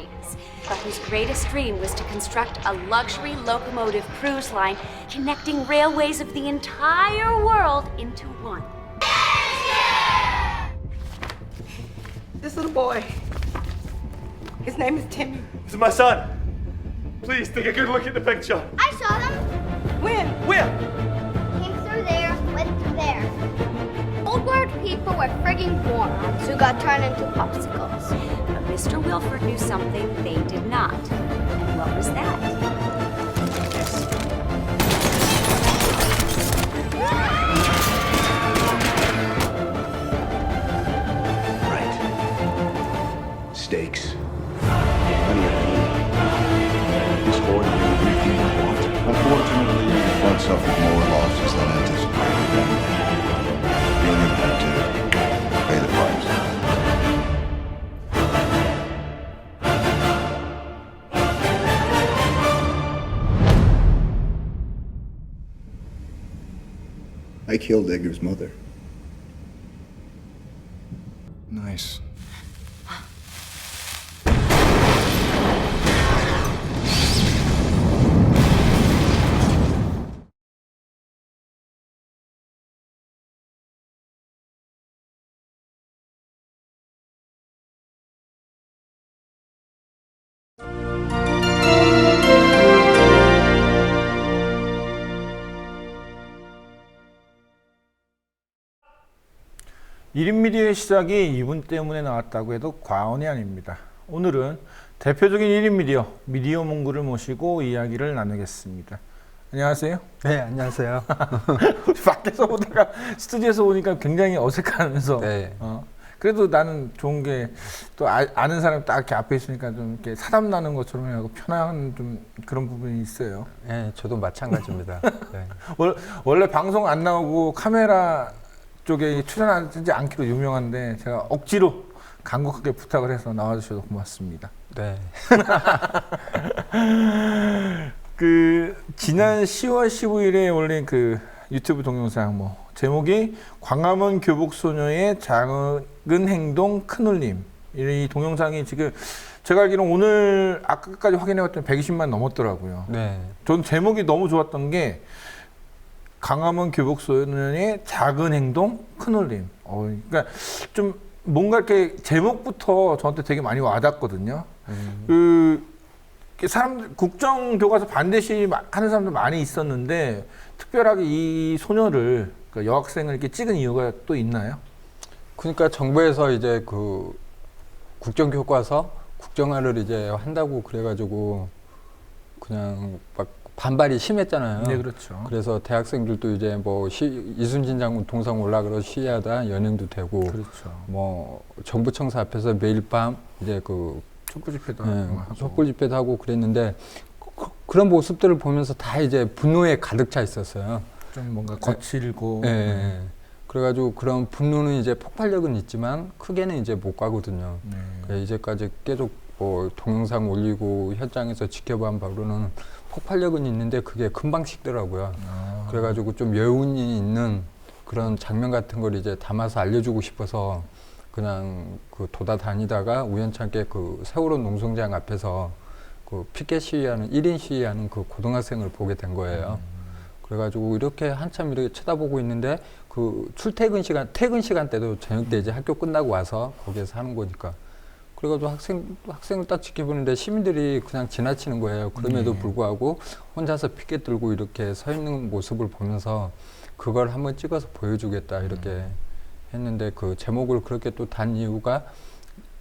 but whose greatest dream was to construct a luxury locomotive cruise line connecting railways of the entire world into one. This little boy, his name is Timmy. This is my son. Please take a good look at the picture. I saw them. When? Where? Came through there, went through there. Old world people were frigging morons who got turned into popsicles. But Mr. Wilford knew something they did not. And what was that? Stakes. Money at hand. This hoard will be everything you want. Unfortunately, the fund suffered more losses than anticipated. Union had to pay the price. I killed Edgar's mother. Nice. 일인 미디어의 시작이 이분 때문에 나왔다고 해도 과언이 아닙니다. 오늘은 대표적인 1인 미디어, 미디어 몽구를 모시고 이야기를 나누겠습니다. 안녕하세요. 네, 안녕하세요. 밖에서 보다가 스튜디오에서 보니까 굉장히 어색하면서 네. 그래도 나는 좋은 게 또 아는 사람이 딱 이렇게 앞에 있으니까 좀 이렇게 사담 나는 것처럼 하고 편한 좀 그런 부분이 있어요. 네, 저도 마찬가지입니다. 네. 원래 방송 안 나오고 카메라 쪽에 출연하지 않기로 유명한데 제가 억지로 간곡하게 부탁을 해서 나와주셔서 고맙습니다. 네. 그 지난 10월 15일에 올린 그 유튜브 동영상 제목이 광화문 교복 소녀의 작은 행동 큰 울림. 이 동영상이 지금 제가 알기로는 오늘 아까까지 확인해봤더니 120만 넘었더라고요. 네. 전 제목이 너무 좋았던 게 광화문 교복 소년의 작은 행동 큰 울림. 그러니까 좀 뭔가 이렇게 제목부터 저한테 되게 많이 와닿거든요. 사람들 국정 교과서 반대 시하는 사람들 많이 있었는데 특별하게 이 소녀를 그러니까 여학생을 이렇게 찍은 이유가 또 있나요? 그러니까 정부에서 이제 그 국정 교과서 국정화를 이제 한다고 그래가지고 그냥 막 반발이 심했잖아요. 네, 그렇죠. 그래서 대학생들도 이제 이순신 장군 동상 올라가서 시위하다 연행도 되고, 그렇죠. 정부 청사 앞에서 매일 밤 이제 그 촛불 집회도 하고, 촛불 집회도 하고 그랬는데 그런 모습들을 보면서 다 이제 분노에 가득 차 있었어요. 좀 뭔가 거칠고. 예. 예. 그래가지고 그런 분노는 이제 폭발력은 있지만 크게는 이제 못 가거든요. 이제까지 계속 뭐 동영상 올리고 현장에서 지켜본 바로는 폭발력은 있는데 그게 금방 식더라고요. 그래가지고 좀 여운이 있는 그런 장면 같은 걸 이제 담아서 알려주고 싶어서 그냥 그 돌아다니다가 우연찮게 그 세월호 농성장 앞에서 그 피켓 시위하는 1인 시위하는 그 고등학생을 보게 된 거예요. 그래가지고 이렇게 한참 이렇게 쳐다보고 있는데 그 출퇴근 시간, 퇴근 시간 때도 저녁 때 이제 학교 끝나고 와서 거기에서 하는 거니까. 그래가지고 학생을 딱 지켜보는데 시민들이 그냥 지나치는 거예요. 그럼에도 불구하고 혼자서 피켓 들고 이렇게 서 있는 모습을 보면서 그걸 한번 찍어서 보여주겠다 이렇게 했는데 그 제목을 그렇게 또 단 이유가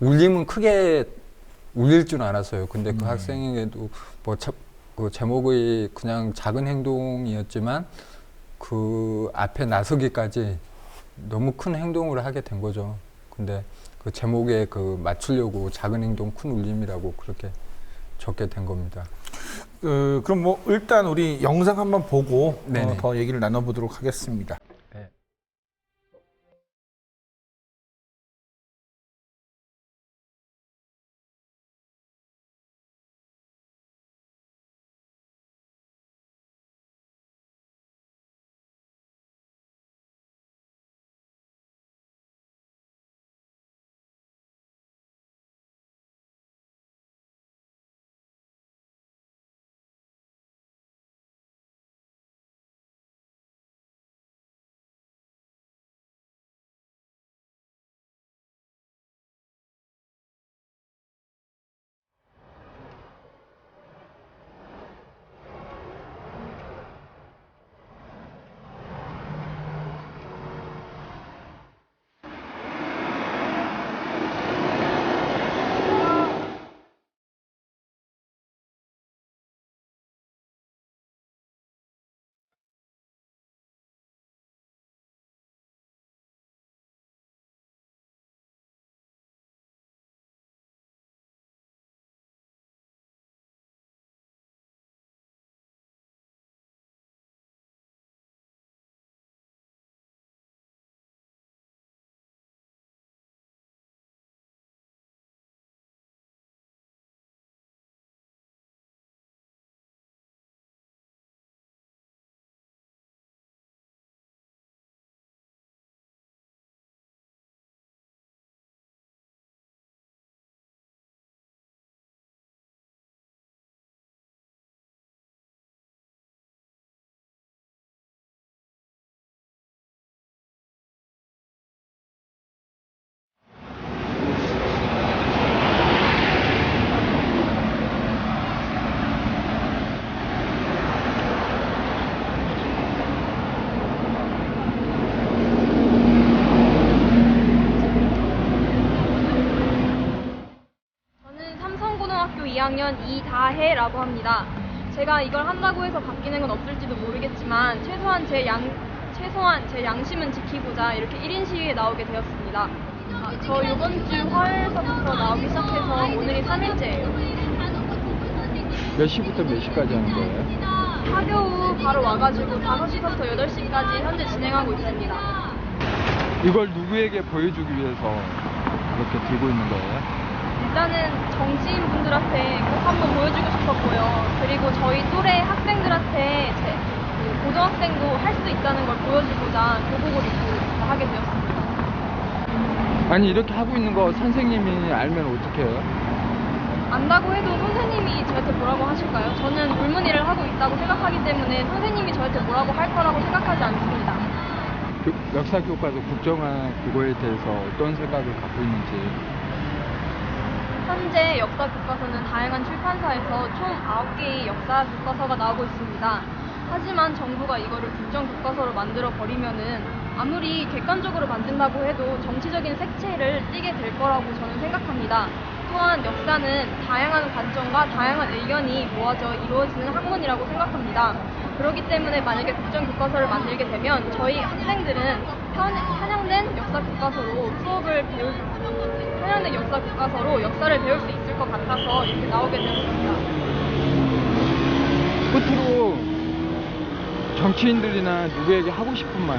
울림은 크게 울릴 줄 알았어요. 근데 그 학생에게도 뭐 그 제목의 그냥 작은 행동이었지만 그 앞에 나서기까지 너무 큰 행동을 하게 된 거죠. 근데 그 제목에 그 맞추려고 작은 행동 큰 울림이라고 그렇게 적게 된 겁니다. 그럼 뭐 일단 우리 영상 한번 보고 네네. 더 얘기를 나눠보도록 하겠습니다. 네. 저는 삼성고등학교 2학년 이다혜라고 합니다. 제가 이걸 한다고 해서 바뀌는 건 없을지도 모르겠지만 최소한 제 양심은 지키고자 이렇게 1인 시위에 나오게 되었습니다. 저 이번 주 화요일서부터 나오기 시작해서 오늘이 3일째예요. 몇 시부터 몇 시까지 하는 거예요? 학교 후 바로 와가지고 5시부터 8시까지 현재 진행하고 있습니다. 이걸 누구에게 보여주기 위해서 이렇게 들고 있는 거예요? 일단은 정치인분들한테 꼭 한번 보여주고 싶었고요. 그리고 저희 또래 학생들한테 고등학생도 할 수 있다는 걸 보여주고자 교복을 입고 하게 되었습니다. 아니 이렇게 하고 있는 거 선생님이 알면 어떻게 해요? 안다고 해도 선생님이 저한테 뭐라고 하실까요? 저는 불문의를 하고 있다고 생각하기 때문에 선생님이 저한테 뭐라고 할 거라고 생각하지 않습니다. 역사 교과서 국정화 그거에 대해서 어떤 생각을 갖고 있는지. 현재 역사 교과서는 다양한 출판사에서 총 9개의 역사 교과서가 나오고 있습니다. 하지만 정부가 이거를 국정 교과서로 만들어 버리면은 아무리 객관적으로 만든다고 해도 정치적인 색채를 띠게 될 거라고 저는 생각합니다. 또한 역사는 다양한 관점과 다양한 의견이 모아져 이루어지는 학문이라고 생각합니다. 그렇기 때문에 만약에 국정 교과서를 만들게 되면 저희 학생들은 편향된 역사 교과서로 편향된 역사 교과서로 역사를 배울 수 있을 것 같아서 이렇게 나오게 되었습니다. 끝으로 정치인들이나 누구에게 하고 싶은 말.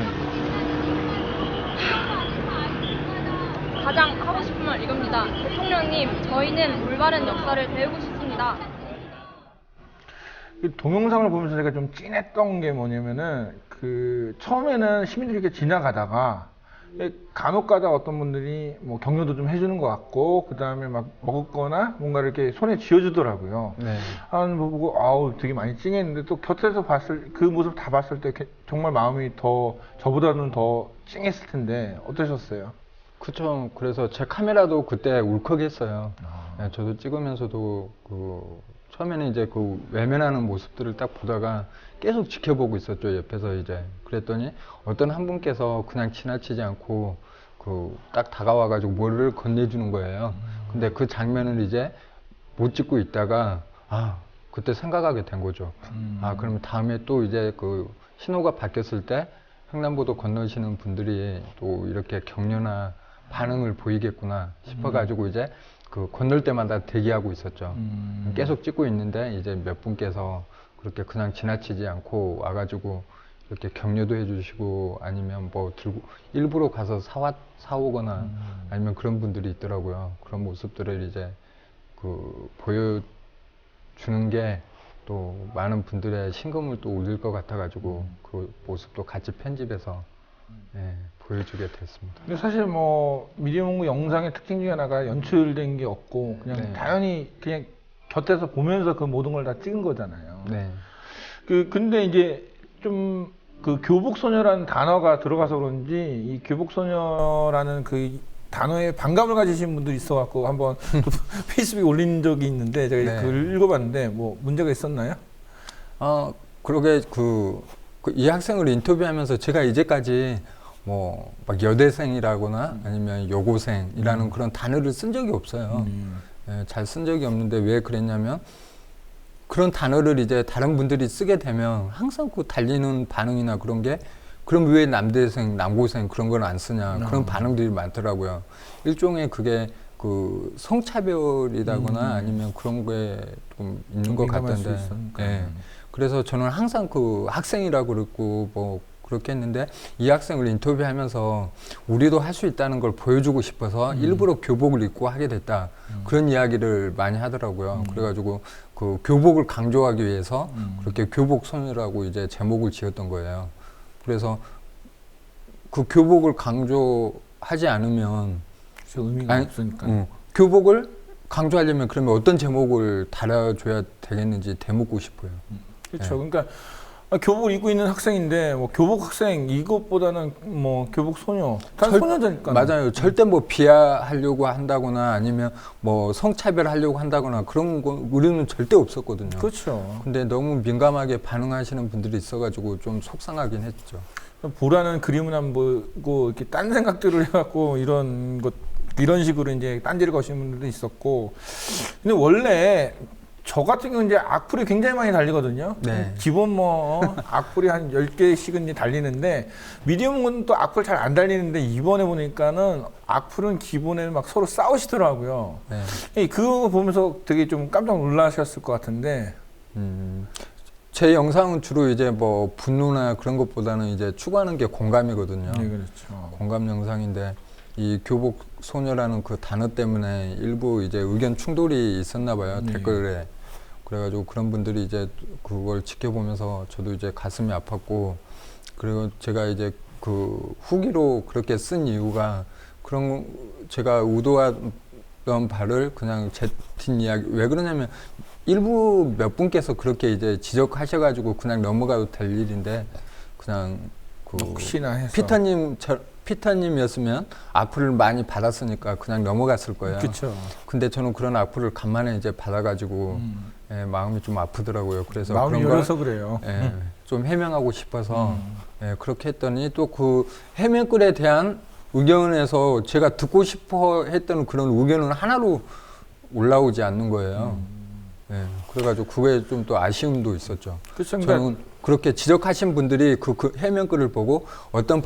가장 하고 싶은 말 이겁니다. 대통령님, 저희는 올바른 역사를 배우고 싶습니다. 이 동영상을 보면서 제가 좀 찐했던 게 뭐냐면은 그 처음에는 시민들이 이렇게 지나가다가 간혹 가다 어떤 분들이 뭐 격려도 좀 해주는 것 같고 그 다음에 막 먹었거나 뭔가 이렇게 손에 쥐어주더라고요. 네. 하는 거 보고 아우 되게 많이 찡했는데 또 곁에서 봤을 그 모습 다 봤을 때 정말 마음이 더 저보다는 더 찡했을 텐데 어떠셨어요? 그쵸. 그래서 제 카메라도 그때 울컥했어요. 네, 저도 찍으면서도 처음에는 이제 그 외면하는 모습들을 딱 보다가 계속 지켜보고 있었죠, 옆에서 이제. 그랬더니 어떤 한 분께서 그냥 지나치지 않고 딱 다가와가지고 뭐를 건네주는 거예요. 근데 그 장면을 이제 못 찍고 있다가 그때 생각하게 된 거죠. 그러면 다음에 또 이제 그 신호가 바뀌었을 때 횡단보도 건너시는 분들이 또 이렇게 격려나 반응을 보이겠구나 싶어가지고 이제 그 건널 때마다 대기하고 있었죠. 계속 찍고 있는데 이제 몇 분께서 그렇게 그냥 지나치지 않고 와가지고 이렇게 격려도 해주시고 아니면 뭐 들고 일부러 가서 사오거나 아니면 그런 분들이 있더라고요. 그런 모습들을 이제 보여주는 게 또 많은 분들의 심금을 또 울릴 것 같아가지고 그 모습도 같이 편집해서 보여주게 됐습니다. 근데 사실 뭐 미디어문구 영상의 특징 중에 하나가 연출된 게 없고 그냥 자연히 그냥 곁에서 보면서 그 모든 걸 다 찍은 거잖아요. 네. 근데 이제 좀 그 교복소녀라는 단어가 들어가서 그런지 이 교복소녀라는 그 단어에 반감을 가지신 분들이 있어갖고 한번 페이스북에 올린 적이 있는데 제가 그걸 읽어봤는데 뭐 문제가 있었나요? 그러게 이 학생을 인터뷰하면서 제가 이제까지 뭐 막 여대생이라거나 아니면 여고생이라는 그런 단어를 쓴 적이 없어요. 잘 쓴 적이 없는데 왜 그랬냐면 그런 단어를 이제 다른 분들이 쓰게 되면 항상 그 달리는 반응이나 그런 게 그럼 왜 남대생, 남고생 그런 건 안 쓰냐 그런 반응들이 많더라고요. 일종의 그게 그 성차별이라거나 아니면 그런 게 좀 있는 것 같던데. 그래서 저는 항상 그 학생이라고 그랬고 뭐 그렇게 했는데 이 학생을 인터뷰하면서 우리도 할 수 있다는 걸 보여주고 싶어서 일부러 교복을 입고 하게 됐다. 그런 이야기를 많이 하더라고요. 그래가지고 그 교복을 강조하기 위해서 그렇게 교복소녀라고 이제 제목을 지었던 거예요. 그래서 그 교복을 강조하지 않으면 의미가 없으니까. 교복을 강조하려면 그러면 어떤 제목을 달아줘야 되겠는지 되묻고 싶어요. 그렇죠. 그러니까 교복을 입고 있는 학생인데 뭐 교복 학생 이것보다는 뭐 교복 소녀 단 소녀니까 맞아요. 절대 뭐 비하하려고 한다거나 아니면 뭐 성차별하려고 한다거나 그런 거 우리는 절대 없었거든요. 그렇죠. 근데 너무 민감하게 반응하시는 분들이 있어가지고 좀 속상하긴 했죠. 보라는 그림은 안 보고 이렇게 딴 생각들을 해갖고 이런 식으로 이제 딴지를 거시는 분들도 있었고 근데 원래 저 같은 경우는 이제 악플이 굉장히 많이 달리거든요. 기본 뭐 악플이 한 10개씩은 이제 달리는데 미디어문구는 또 악플 잘 안 달리는데 이번에 보니까는 악플은 기본에 막 서로 싸우시더라고요. 그거 보면서 되게 좀 깜짝 놀라셨을 것 같은데. 제 영상은 주로 이제 뭐 분노나 그런 것보다는 이제 추구하는 게 공감이거든요. 네, 그렇죠. 공감 영상인데 이 교복 소녀라는 그 단어 때문에 일부 이제 의견 충돌이 있었나 봐요. 댓글에. 그래가지고 그런 분들이 이제 그걸 지켜보면서 저도 이제 가슴이 아팠고 그리고 제가 이제 그 후기로 그렇게 쓴 이유가 그런 제가 의도하던 바를 그냥 제틴 이야기 왜 그러냐면 일부 몇 분께서 그렇게 이제 지적하셔가지고 그냥 넘어가도 될 일인데 그냥 그 혹시나 해서 피터님이었으면 악플을 많이 받았으니까 그냥 넘어갔을 거예요. 그렇죠. 근데 저는 그런 악플을 간만에 이제 받아가지고 마음이 좀 아프더라고요. 그래서 마음이 그런 열어서 그래요. 좀 해명하고 싶어서 그렇게 했더니 또 그 해명글에 대한 의견에서 제가 듣고 싶어 했던 그런 의견은 하나로 올라오지 않는 거예요. 그래가지고 그게 좀 또 아쉬움도 있었죠. 그쵸, 저는 그렇게 지적하신 분들이 그 해명글을 보고 어떤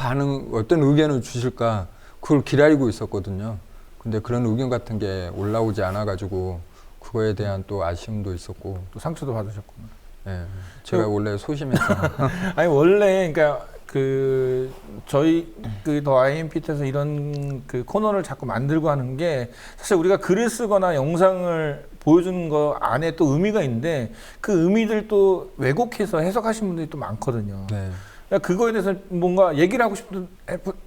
의견을 주실까 그걸 기다리고 있었거든요. 근데 그런 의견 같은 게 올라오지 않아가지고 그거에 대한 또 아쉬움도 있었고 또 상처도 받으셨구나. 예. 제가 원래 소심해서. 아니 원래 그러니까 저희 더 IMPT에서 이런 코너를 자꾸 만들고 하는 게 사실 우리가 글을 쓰거나 영상을 보여주는 거 안에 또 의미가 있는데 그 의미들 또 왜곡해서 해석하신 분들이 또 많거든요. 네. 그러니까 그거에 대해서 뭔가 얘기를 하고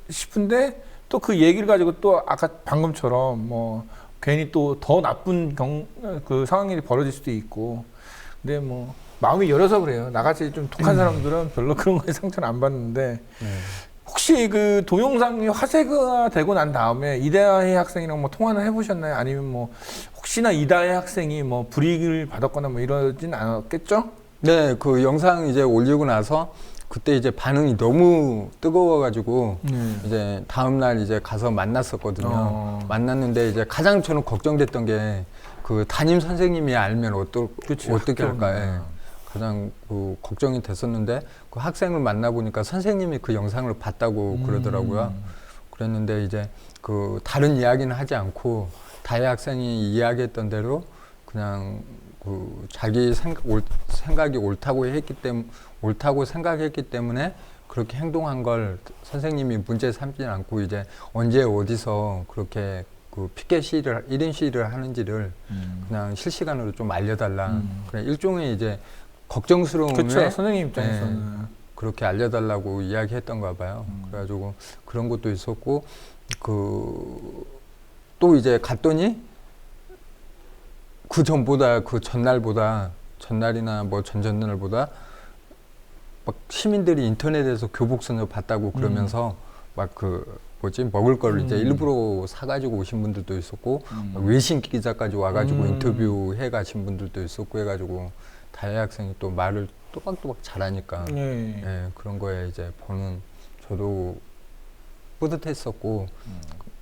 싶은데 또 그 얘기를 가지고 또 아까 방금처럼 뭐 괜히 또 더 나쁜 상황이 벌어질 수도 있고. 근데 뭐 마음이 열어서 그래요. 나같이 좀 독한 사람들은 별로 그런 거에 상처를 안 받는데 혹시 그 동영상이 화제가 되고 난 다음에 이다혜 학생이랑 뭐 통화를 해보셨나요? 아니면 뭐 혹시나 이다혜 학생이 뭐 불이익을 받았거나 뭐 이러진 않았겠죠? 네, 그 영상 이제 올리고 나서 그때 이제 반응이 너무 뜨거워가지고 이제 다음날 이제 가서 만났었거든요. 만났는데 이제 가장 저는 걱정됐던 게 그 담임 선생님이 알면 어떻게 할까. 예. 가장 걱정이 됐었는데 그 학생을 만나보니까 선생님이 그 영상을 봤다고 그러더라고요. 그랬는데 이제 그 다른 이야기는 하지 않고 다혜 학생이 이야기했던 대로 그냥 그 자기 생각이 옳다고 생각했기 때문에 그렇게 행동한 걸 선생님이 문제 삼지 않고 이제 언제 어디서 그렇게 그 피켓 시위를 1인 시위를 하는지를 그냥 실시간으로 좀 알려달라. 그냥 일종의 이제 걱정스러움에 그쵸, 선생님 입장에서는 그렇게 알려달라고 이야기했던가 봐요. 그래가지고 그런 것도 있었고 또 이제 갔더니 그 전보다 그 전날이나 뭐 전전날보다 막 시민들이 인터넷에서 교복선을 봤다고 그러면서 막 먹을 거를 이제 일부러 사가지고 오신 분들도 있었고 외신 기자까지 와가지고 인터뷰해 가신 분들도 있었고 해가지고 다혜 학생이 또 말을 또박또박 잘하니까 예, 그런 거에 이제 보는 저도 뿌듯했었고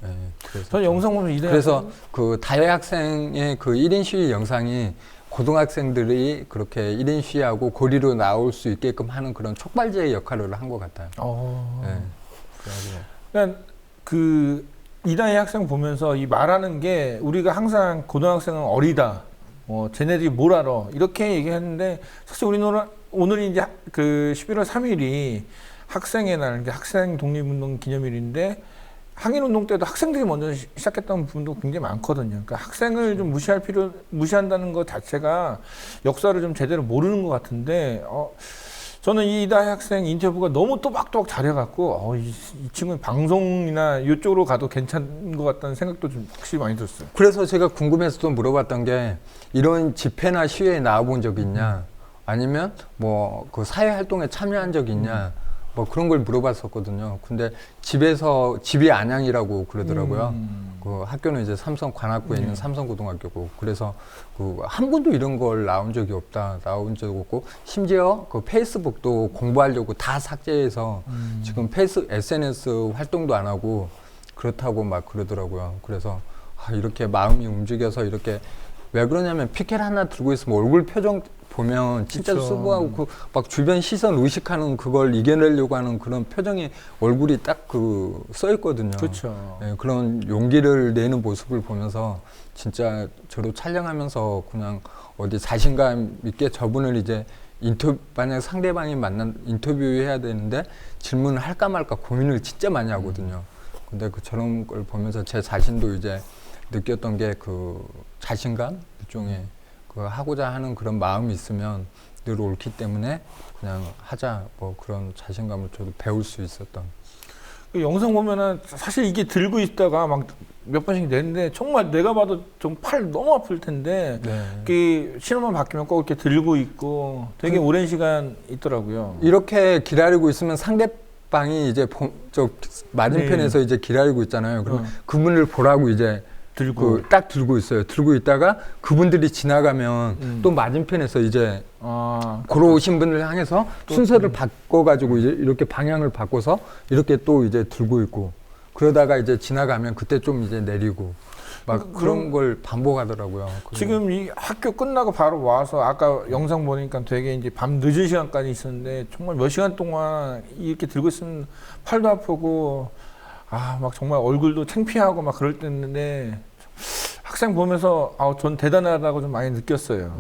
예, 전 영상 보면 그래서 그 다혜 학생의 그 1인 시위 영상이 고등학생들이 그렇게 1인 시위하고 거리로 나올 수 있게끔 하는 그런 촉발제의 역할을 한 것 같아요. 예, 그러니까 그 이다혜 학생 보면서 이 말하는 게 우리가 항상 고등학생은 어리다, 쟤네들이 뭘 알아 이렇게 얘기했는데 사실 우리나라 오늘이 이제 그 11월 3일이 학생의 날, 학생 독립운동 기념일인데 항일운동 때도 학생들이 먼저 시작했던 부분도 굉장히 많거든요. 그러니까 학생을 좀 무시한다는 것 자체가 역사를 좀 제대로 모르는 것 같은데, 저는 이 이다혜 학생 인터뷰가 너무 또박또박 잘해갖고, 이 친구는 방송이나 이쪽으로 가도 괜찮은 것 같다는 생각도 좀 확실히 많이 들었어요. 그래서 제가 궁금해서 또 물어봤던 게, 이런 집회나 시위에 나와본 적이 있냐, 아니면 뭐 그 사회 활동에 참여한 적이 있냐, 뭐 그런 걸 물어봤었거든요. 근데 집이 안양이라고 그러더라고요. 그 학교는 이제 삼성 관악구에 있는 삼성고등학교고, 그래서 그 한 번도 이런 걸 나온 적이 없고, 심지어 그 페이스북도 공부하려고 다 삭제해서 지금 SNS 활동도 안 하고 그렇다고 막 그러더라고요. 그래서 이렇게 마음이 움직여서 이렇게 왜 그러냐면 피켓 하나 들고 있으면 얼굴 표정 보면 진짜 수고하고 막 주변 시선 의식하는 그걸 이겨내려고 하는 그런 표정이 얼굴이 딱 써 있거든요. 그렇죠. 예, 그런 용기를 내는 모습을 보면서 진짜 저도 촬영하면서 그냥 어디 자신감 있게 저분을 이제 만약 상대방이 인터뷰해야 되는데 질문을 할까 말까 고민을 진짜 많이 하거든요. 근데 저런 걸 보면서 제 자신도 이제 느꼈던 게 그 자신감 일종의 하고자 하는 그런 마음이 있으면 늘 옳기 때문에 그냥 하자, 뭐 그런 자신감을 저도 배울 수 있었던. 그 영상 보면은 사실 이게 들고 있다가 막 몇 번씩 내는데 정말 내가 봐도 좀 팔 너무 아플 텐데 그 신호만 바뀌면 꼭 이렇게 들고 있고 되게 오랜 시간 있더라고요. 이렇게 기다리고 있으면 상대방이 이제 맞은편에서 이제 기다리고 있잖아요. 그럼 그분을 보라고 이제 딱 들고 있어요. 들고 있다가 그분들이 지나가면 또 맞은편에서 이제 걸어오신 분을 향해서 순서를 바꿔가지고 이제 이렇게 방향을 바꿔서 이렇게 또 이제 들고 있고, 그러다가 이제 지나가면 그때 좀 이제 내리고 막 그런 걸 반복하더라고요. 지금 이 학교 끝나고 바로 와서 아까 영상 보니까 되게 이제 밤 늦은 시간까지 있었는데 정말 몇 시간 동안 이렇게 들고 있으면 팔도 아프고 막 정말 얼굴도 창피하고 막 그럴 때였는데 학생 보면서 전 대단하다고 좀 많이 느꼈어요.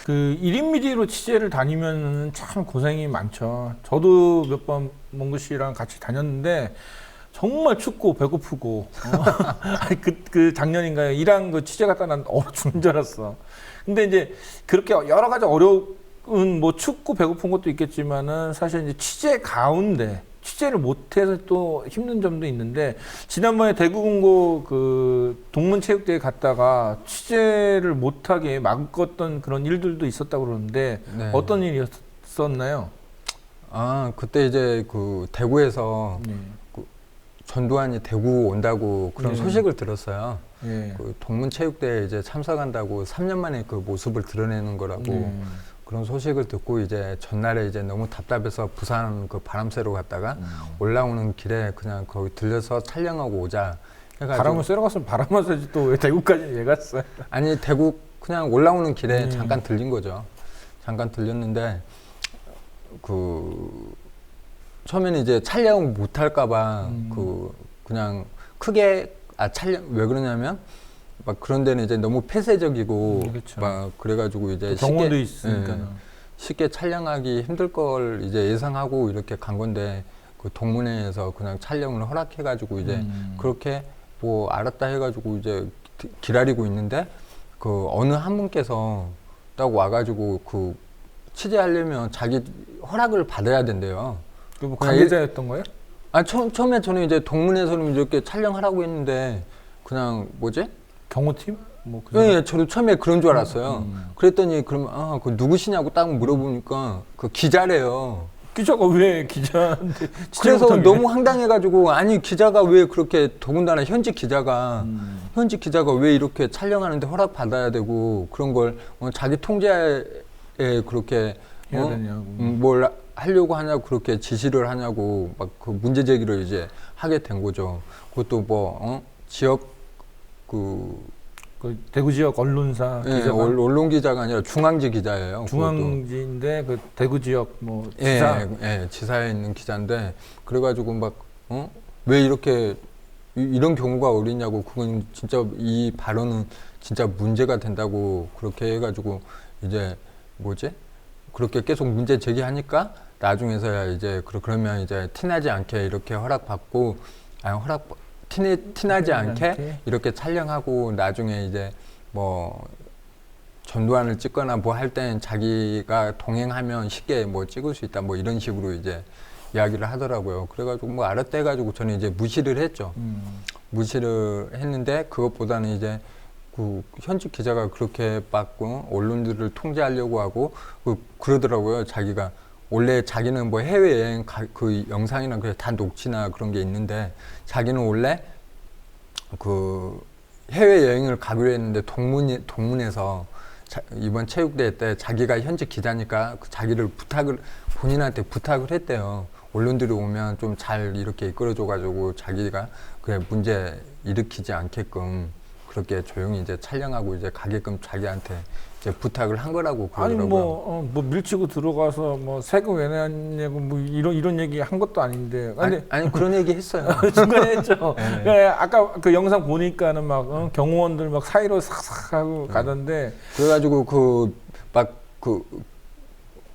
그 1인 미디로 취재를 다니면 참 고생이 많죠. 저도 몇 번 몽구 씨랑 같이 다녔는데 정말 춥고 배고프고 아니 그 작년인가요? 이란 그 취재 갔다 난 얼어 죽는 줄 알았어. 근데 이제 그렇게 여러 가지 어려운 뭐 춥고 배고픈 것도 있겠지만은 사실 이제 취재 가운데 취재를 못해서 또 힘든 점도 있는데 지난번에 대구공고 그 동문체육대회 갔다가 취재를 못하게 막았던 그런 일들도 있었다고 그러는데 네. 어떤 일이었었나요? 아 그때 이제 그 대구에서 그 전두환이 대구 온다고 그런 소식을 들었어요. 그 동문체육대회에 이제 참석한다고 3년 만에 그 모습을 드러내는 거라고 그런 소식을 듣고 이제 전날에 이제 너무 답답해서 부산 그 바람 쐬러 갔다가 올라오는 길에 그냥 거기 들려서 촬영하고 오자 해가지고 바람을 쐬러 갔으면 바람만 쐬지 또 왜 대구까지 왜 갔어요? 아니 대구 그냥 올라오는 길에 잠깐 들린 거죠. 잠깐 들렸는데 그 처음에는 이제 촬영 못 할까봐 그냥 크게 촬영 왜 그러냐면 막 그런 데는 이제 너무 폐쇄적이고 그렇죠. 막 그래가지고 이제 경호도 있으니까 쉽게 촬영하기 힘들 걸 이제 예상하고 이렇게 간 건데 그 동문회에서 그냥 촬영을 허락해가지고 이제 그렇게 뭐 알았다 해가지고 이제 기다리고 있는데 그 어느 한 분께서 딱 와가지고 그 취재하려면 자기 허락을 받아야 된대요. 그 뭐 관계자였던 거예요? 아 처음에 저는 이제 동문회에서는 이렇게 촬영하라고 했는데 그냥 뭐지? 경호팀? 뭐 예, 저도 처음에 그런 줄 알았어요. 그랬더니 그러면 그 누구시냐고 딱 물어보니까 그 기자래요. 기자가 왜 기자한테 그래서 너무 황당해가지고 아니 기자가 왜 그렇게 더군다나 현직 기자가 왜 이렇게 촬영하는데 허락 받아야 되고 그런 걸 자기 통제에 그렇게 해야 되냐고. 뭘 하려고 하냐고 그렇게 지시를 하냐고 막 그 문제 제기를 이제 하게 된 거죠. 그것도 뭐 지역 그 대구 지역 언론사 기자가 언론 기자가 아니라 중앙지 기자예요. 중앙지인데 그 대구 지역 뭐 지사 지사에 있는 기자인데 그래가지고 막 왜 이렇게 이런 경우가 어딨냐고 그건 진짜 이 발언은 진짜 문제가 된다고 그렇게 해가지고 이제 뭐지 그렇게 계속 문제 제기하니까 나중에서야 이제 그러면 이제 티나지 않게 이렇게 허락받고 티나지 않게 이렇게 촬영하고 나중에 이제 뭐 전두환을 찍거나 뭐 할 때는 자기가 동행하면 쉽게 뭐 찍을 수 있다 뭐 이런 식으로 이제 이야기를 하더라고요. 그래가지고 뭐 알았다 해가지고 저는 이제 무시를 했죠. 무시를 했는데 그것보다는 이제 그 현직 기자가 그렇게 받고 언론들을 통제하려고 하고 그러더라고요. 자기가 원래 자기는 뭐 해외여행 그 영상이나 그 다 녹취나 그런 게 있는데 자기는 원래 그 해외여행을 가기로 했는데 동문에서 이번 체육대회 때 자기가 현직 기자니까 자기를 본인한테 부탁을 했대요. 언론들이 오면 좀 잘 이렇게 이끌어줘가지고 자기가 그래 문제 일으키지 않게끔 그렇게 조용히 이제 촬영하고 이제 가게끔 자기한테 이제 부탁을 한 거라고 그러더라고요. 아니 뭐 밀치고 들어가서 뭐 세금 왜 내냐고 뭐 이런 얘기 한 것도 아닌데 아니 그런 얘기 했어요. 중간에 했죠. 네, 아까 그 영상 보니까는 막 경호원들 막 사이로 싹싹 하고 가던데 그래가지고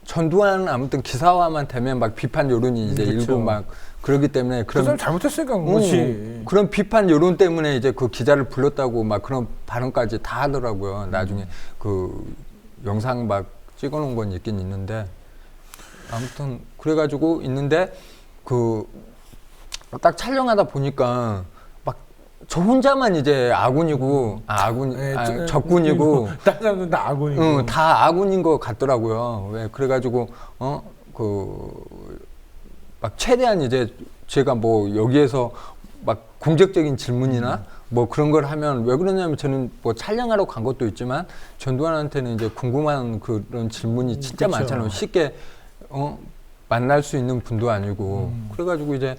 전두환 아무튼 기사화만 되면 막 비판 여론이 이제 일고 막 그러기 때문에 그 사람 잘못했으니까 그렇지. 그런 비판 여론 때문에 이제 그 기자를 불렀다고 막 그런 발언까지 다 하더라고요. 나중에 그 영상 막 찍어놓은 건 있긴 있는데 아무튼 그래가지고 있는데 그 딱 촬영하다 보니까 막 저 혼자만 이제 아군이고 적군이고 다른 사람들은 다 아군이고 다 아군인 것 같더라고요. 왜 그래가지고 막 최대한 이제 제가 뭐 여기에서 막 공격적인 질문이나 뭐 그런 걸 하면 왜 그러냐면 저는 뭐 촬영하러 간 것도 있지만 전두환한테는 이제 궁금한 그런 질문이 진짜 그쵸. 많잖아요. 쉽게 만날 수 있는 분도 아니고 그래가지고 이제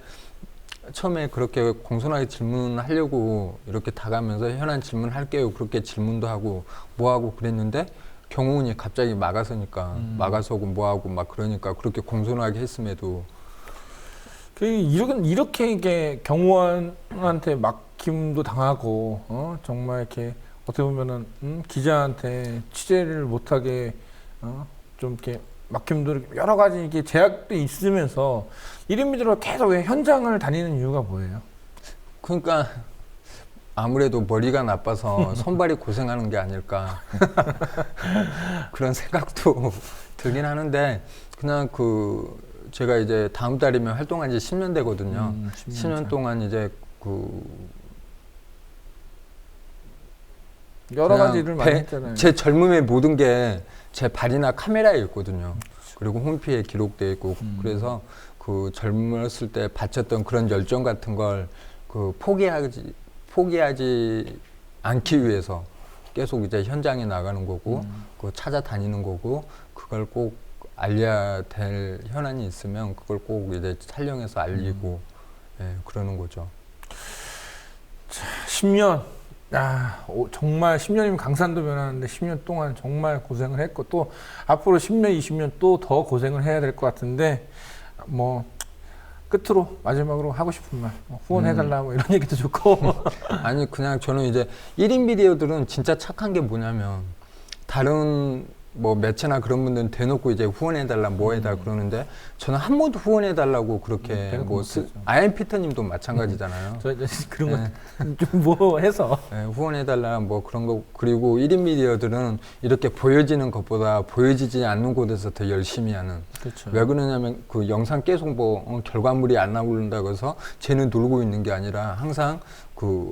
처음에 그렇게 공손하게 질문하려고 이렇게 다가면서 현안 질문할게요. 그렇게 질문도 하고 뭐하고 그랬는데 경호원이 갑자기 막아서니까 막아서고 뭐하고 막 그러니까 그렇게 공손하게 했음에도 이렇게 이게 경호원한테 막힘도 당하고 정말 이렇게 어떻게 보면은 기자한테 취재를 못하게 좀 이렇게 막힘도 여러 가지 이게 제약도 있으면서 1인 미디어로 계속 왜 현장을 다니는 이유가 뭐예요? 그러니까 아무래도 머리가 나빠서 손발이 고생하는 게 아닐까 그런 생각도 들긴 하는데 그냥 제가 이제 다음 달이면 활동한 지 10년 되거든요. 10년 동안 이제 여러 가지 일을 많이 했잖아요. 제 젊음의 모든 게 제 발이나 카메라에 있거든요. 그리고 홈피에 기록되어 있고 그래서 젊었을 때 바쳤던 그런 열정 같은 걸 포기하지 않기 위해서 계속 이제 현장에 나가는 거고 찾아다니는 거고 그걸 꼭 알려야 될 현안이 있으면 그걸 꼭 이제 촬영해서 알리고 그러는 거죠. 자, 10년. 정말 10년이면 강산도 변하는데 10년 동안 정말 고생을 했고 또 앞으로 10년, 20년 또 더 고생을 해야 될 것 같은데 뭐 끝으로 마지막으로 하고 싶은 말 후원해달라 뭐 이런 얘기도 좋고 아니 그냥 저는 이제 1인 미디어들은 진짜 착한 게 뭐냐면 다른 뭐 매체나 그런 분들은 대놓고 이제 후원해달라 뭐 해달라 그러는데 저는 한 번도 후원해달라고 그렇게 아이엠 피터님도 마찬가지잖아요. 저 그런 거 좀 뭐 해서 후원해달라 뭐 그런 거 그리고 1인 미디어들은 이렇게 보여지는 것보다 보여지지 않는 곳에서 더 열심히 하는. 그렇죠. 왜 그러냐면 그 영상 계속 뭐 결과물이 안 나온다고 해서 쟤는 놀고 있는 게 아니라 항상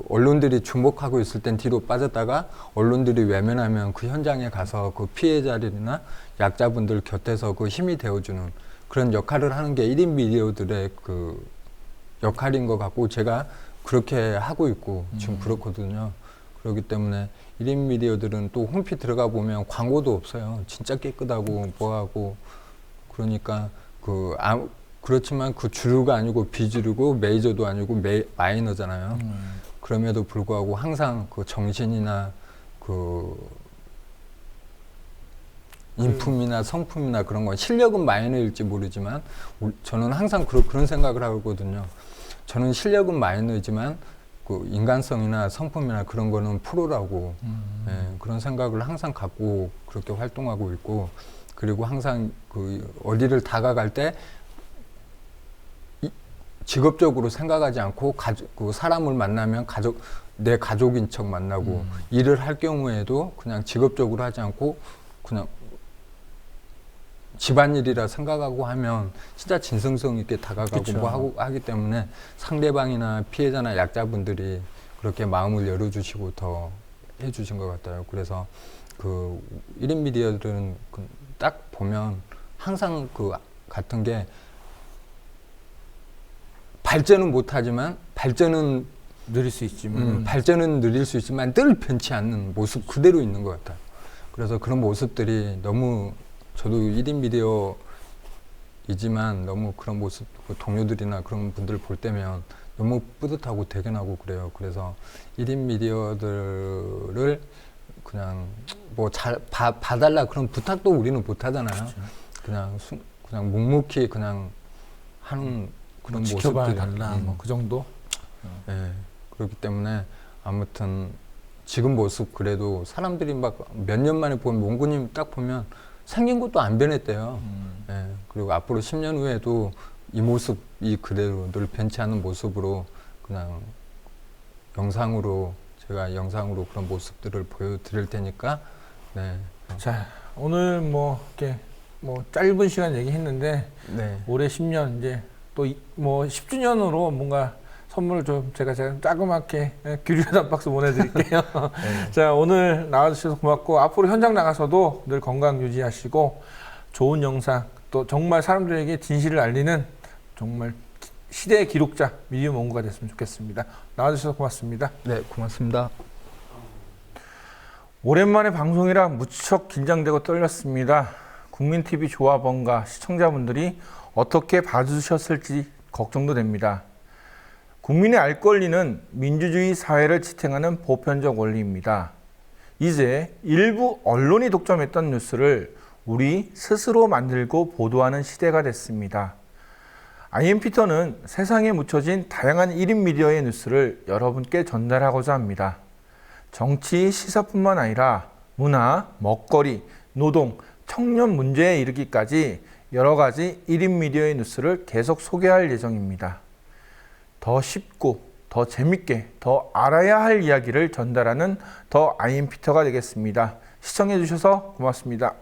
언론들이 주목하고 있을 땐 뒤로 빠졌다가 언론들이 외면하면 그 현장에 가서 그 피해자들이나 약자분들 곁에서 힘이 되어주는 그런 역할을 하는 게 1인 미디어들의 역할인 것 같고 제가 그렇게 하고 있고 지금 그렇거든요. 그렇기 때문에 1인 미디어들은 또 홈피 들어가 보면 광고도 없어요. 진짜 깨끗하고 뭐하고 그러니까 그렇지만 주류가 아니고 비주류고 메이저도 아니고 마이너잖아요. 그럼에도 불구하고 항상 정신이나 인품이나 성품이나 그런 건 실력은 마이너일지 모르지만 저는 항상 그런 생각을 하거든요. 저는 실력은 마이너이지만 인간성이나 성품이나 그런 거는 프로라고 그런 생각을 항상 갖고 그렇게 활동하고 있고 그리고 항상 어디를 다가갈 때 직업적으로 생각하지 않고 사람을 만나면 내 가족인 척 만나고 일을 할 경우에도 그냥 직업적으로 하지 않고 그냥 집안일이라 생각하고 하면 진짜 진성성 있게 다가가고 그쵸. 뭐 하고 하기 때문에 상대방이나 피해자나 약자분들이 그렇게 마음을 열어주시고 더 해주신 것 같아요. 그래서 1인 미디어들은 딱 보면 항상 같은 게 발전은 못하지만 발전은 느릴 수 있지만 발전은 느릴 수 있지만 늘 변치 않는 모습 그대로 있는 것 같아요. 그래서 그런 모습들이 너무 저도 1인 미디어이지만 너무 그런 모습 동료들이나 그런 분들 볼 때면 너무 뿌듯하고 대견하고 그래요. 그래서 1인 미디어들을 그냥 뭐 봐달라 그런 부탁도 우리는 못 하잖아요. 그렇죠. 그냥 묵묵히 그냥 하는 그런 지켜봐야 모습들 달라 뭐 그 정도. 네, 그렇기 때문에 아무튼 지금 모습 그래도 사람들이 막 몇 년 만에 보면 몽구님 딱 보면 생긴 것도 안 변했대요. 네, 그리고 앞으로 10년 후에도 이 모습이 그대로 늘 변치 않는 모습으로 그냥 제가 영상으로 그런 모습들을 보여드릴 테니까. 네. 자, 오늘 이렇게 짧은 시간 얘기했는데 올해 10년 이제 또 10주년으로 뭔가 선물을 좀 제가 자그맣게 규리한 한 박스 보내드릴게요. 자, 오늘 나와주셔서 고맙고 앞으로 현장 나가서도 늘 건강 유지하시고 좋은 영상 또 정말 사람들에게 진실을 알리는 정말 시대의 기록자 미디어 몽구가 됐으면 좋겠습니다. 나와주셔서 고맙습니다. 네, 고맙습니다. 오랜만에 방송이라 무척 긴장되고 떨렸습니다. 국민TV 조합원과 시청자분들이 어떻게 봐주셨을지 걱정도 됩니다. 국민의 알 권리는 민주주의 사회를 지탱하는 보편적 원리입니다. 이제 일부 언론이 독점했던 뉴스를 우리 스스로 만들고 보도하는 시대가 됐습니다. 아이엠 피터는 세상에 묻혀진 다양한 1인 미디어의 뉴스를 여러분께 전달하고자 합니다. 정치, 시사뿐만 아니라 문화, 먹거리, 노동, 청년 문제에 이르기까지 여러 가지 1인 미디어의 뉴스를 계속 소개할 예정입니다. 더 쉽고 더 재밌게 더 알아야 할 이야기를 전달하는 더 IM 피터가 되겠습니다. 시청해 주셔서 고맙습니다.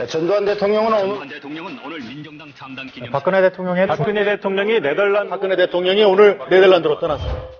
전두환 대통령은 오늘 민정당 창당 기념. 박근혜 대통령이 오늘 네덜란드로 떠났습니다.